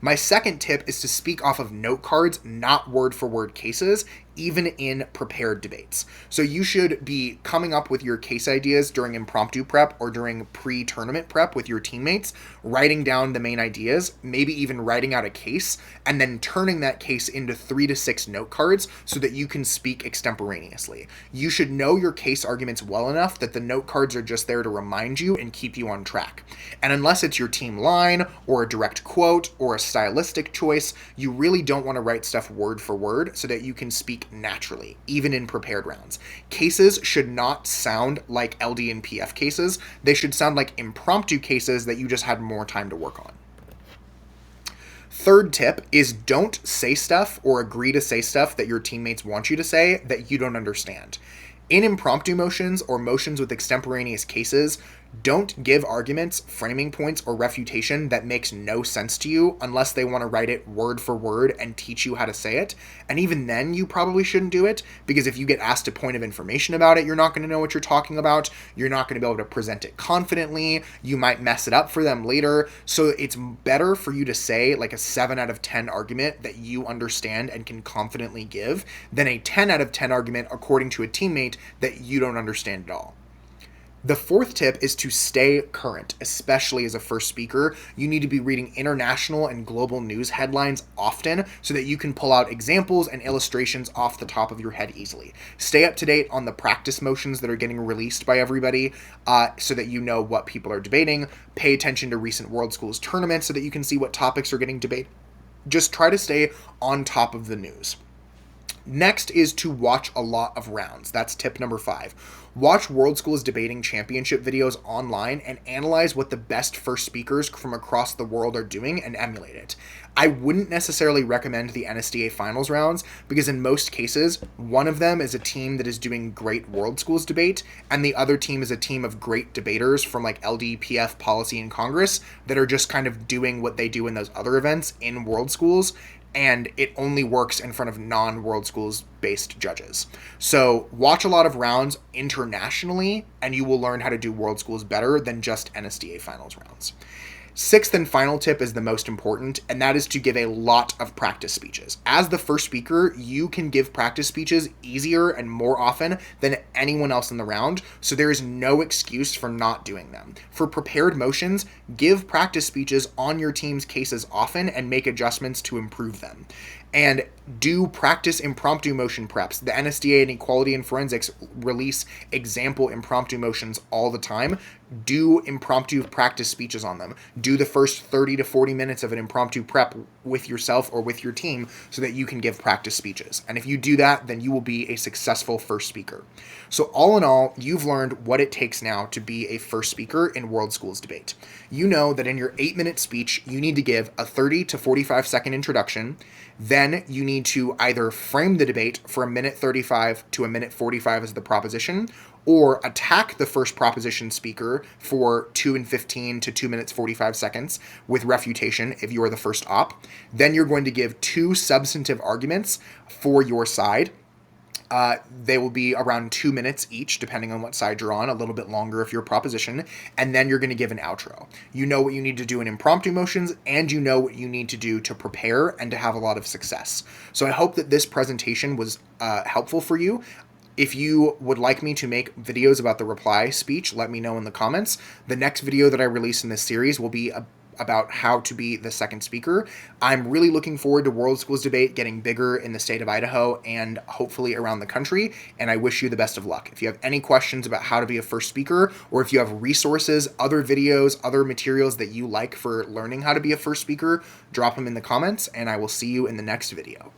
My second tip is to speak off of note cards, not word-for-word cases, even in prepared debates. So you should be coming up with your case ideas during impromptu prep or during pre-tournament prep with your teammates, writing down the main ideas, maybe even writing out a case, and then turning that case into 3 to 6 note cards so that you can speak extemporaneously. You should know your case arguments well enough that the note cards are just there to remind you and keep you on track. And unless it's your team line or a direct quote or a stylistic choice, you really don't want to write stuff word for word so that you can speak naturally, even in prepared rounds. Cases should not sound like LD and PF cases. They should sound like impromptu cases that you just had more time to work on. Third tip is, don't say stuff or agree to say stuff that your teammates want you to say that you don't understand. In impromptu motions or motions with extemporaneous cases, Don't give arguments, framing points, or refutation that makes no sense to you unless they want to write it word for word and teach you how to say it. And even then, you probably shouldn't do it, because if you get asked a point of information about it, you're not going to know what you're talking about. You're not going to be able to present it confidently. You might mess it up for them later. So it's better for you to say like a 7 out of 10 argument that you understand and can confidently give than a 10 out of 10 argument according to a teammate that you don't understand at all. The fourth tip is to stay current, especially as a first speaker. You need to be reading international and global news headlines often so that you can pull out examples and illustrations off the top of your head easily. Stay up to date on the practice motions that are getting released by everybody so that you know what people are debating. Pay attention to recent World Schools tournaments so that you can see what topics are getting debated. Just try to stay on top of the news. Next is to watch a lot of rounds. That's tip number 5. Watch World Schools Debating Championship videos online and analyze what the best first speakers from across the world are doing and emulate it. I wouldn't necessarily recommend the NSDA finals rounds because in most cases, one of them is a team that is doing great World Schools debate and the other team is a team of great debaters from like LDPF, Policy, and Congress that are just kind of doing what they do in those other events in World Schools, and it only works in front of non-World Schools based judges. So watch a lot of rounds internationally and you will learn how to do World Schools better than just NSDA finals rounds. Sixth and final tip is the most important, and that is to give a lot of practice speeches. As the first speaker, you can give practice speeches easier and more often than anyone else in the round, so there is no excuse for not doing them. For prepared motions, give practice speeches on your team's cases often and make adjustments to improve them. And do practice impromptu motion preps. The NSDA and Equality and Forensics release example impromptu motions all the time. Do impromptu practice speeches on them. Do the first 30 to 40 minutes of an impromptu prep with yourself or with your team so that you can give practice speeches. And if you do that, then you will be a successful first speaker. So all in all, you've learned what it takes now to be a first speaker in World Schools debate. You know that in your 8-minute speech, you need to give a 30 to 45 second introduction. Then you need to either frame the debate for 1:35 to 1:45 as the proposition, or attack the first proposition speaker for 2:15 to 2:45 with refutation if you are the first op. Then you're going to give 2 substantive arguments for your side. They will be around 2 minutes each, depending on what side you're on, a little bit longer if you're proposition, and then you're going to give an outro. You know what you need to do in impromptu motions, and you know what you need to do to prepare and to have a lot of success. So I hope that this presentation was helpful for you. If you would like me to make videos about the reply speech, let me know in the comments. The next video that I release in this series will be about how to be the second speaker. I'm really looking forward to World Schools debate getting bigger in the state of Idaho and hopefully around the country, and I wish you the best of luck. If you have any questions about how to be a first speaker, or if you have resources, other videos, other materials that you like for learning how to be a first speaker, drop them in the comments, and I will see you in the next video.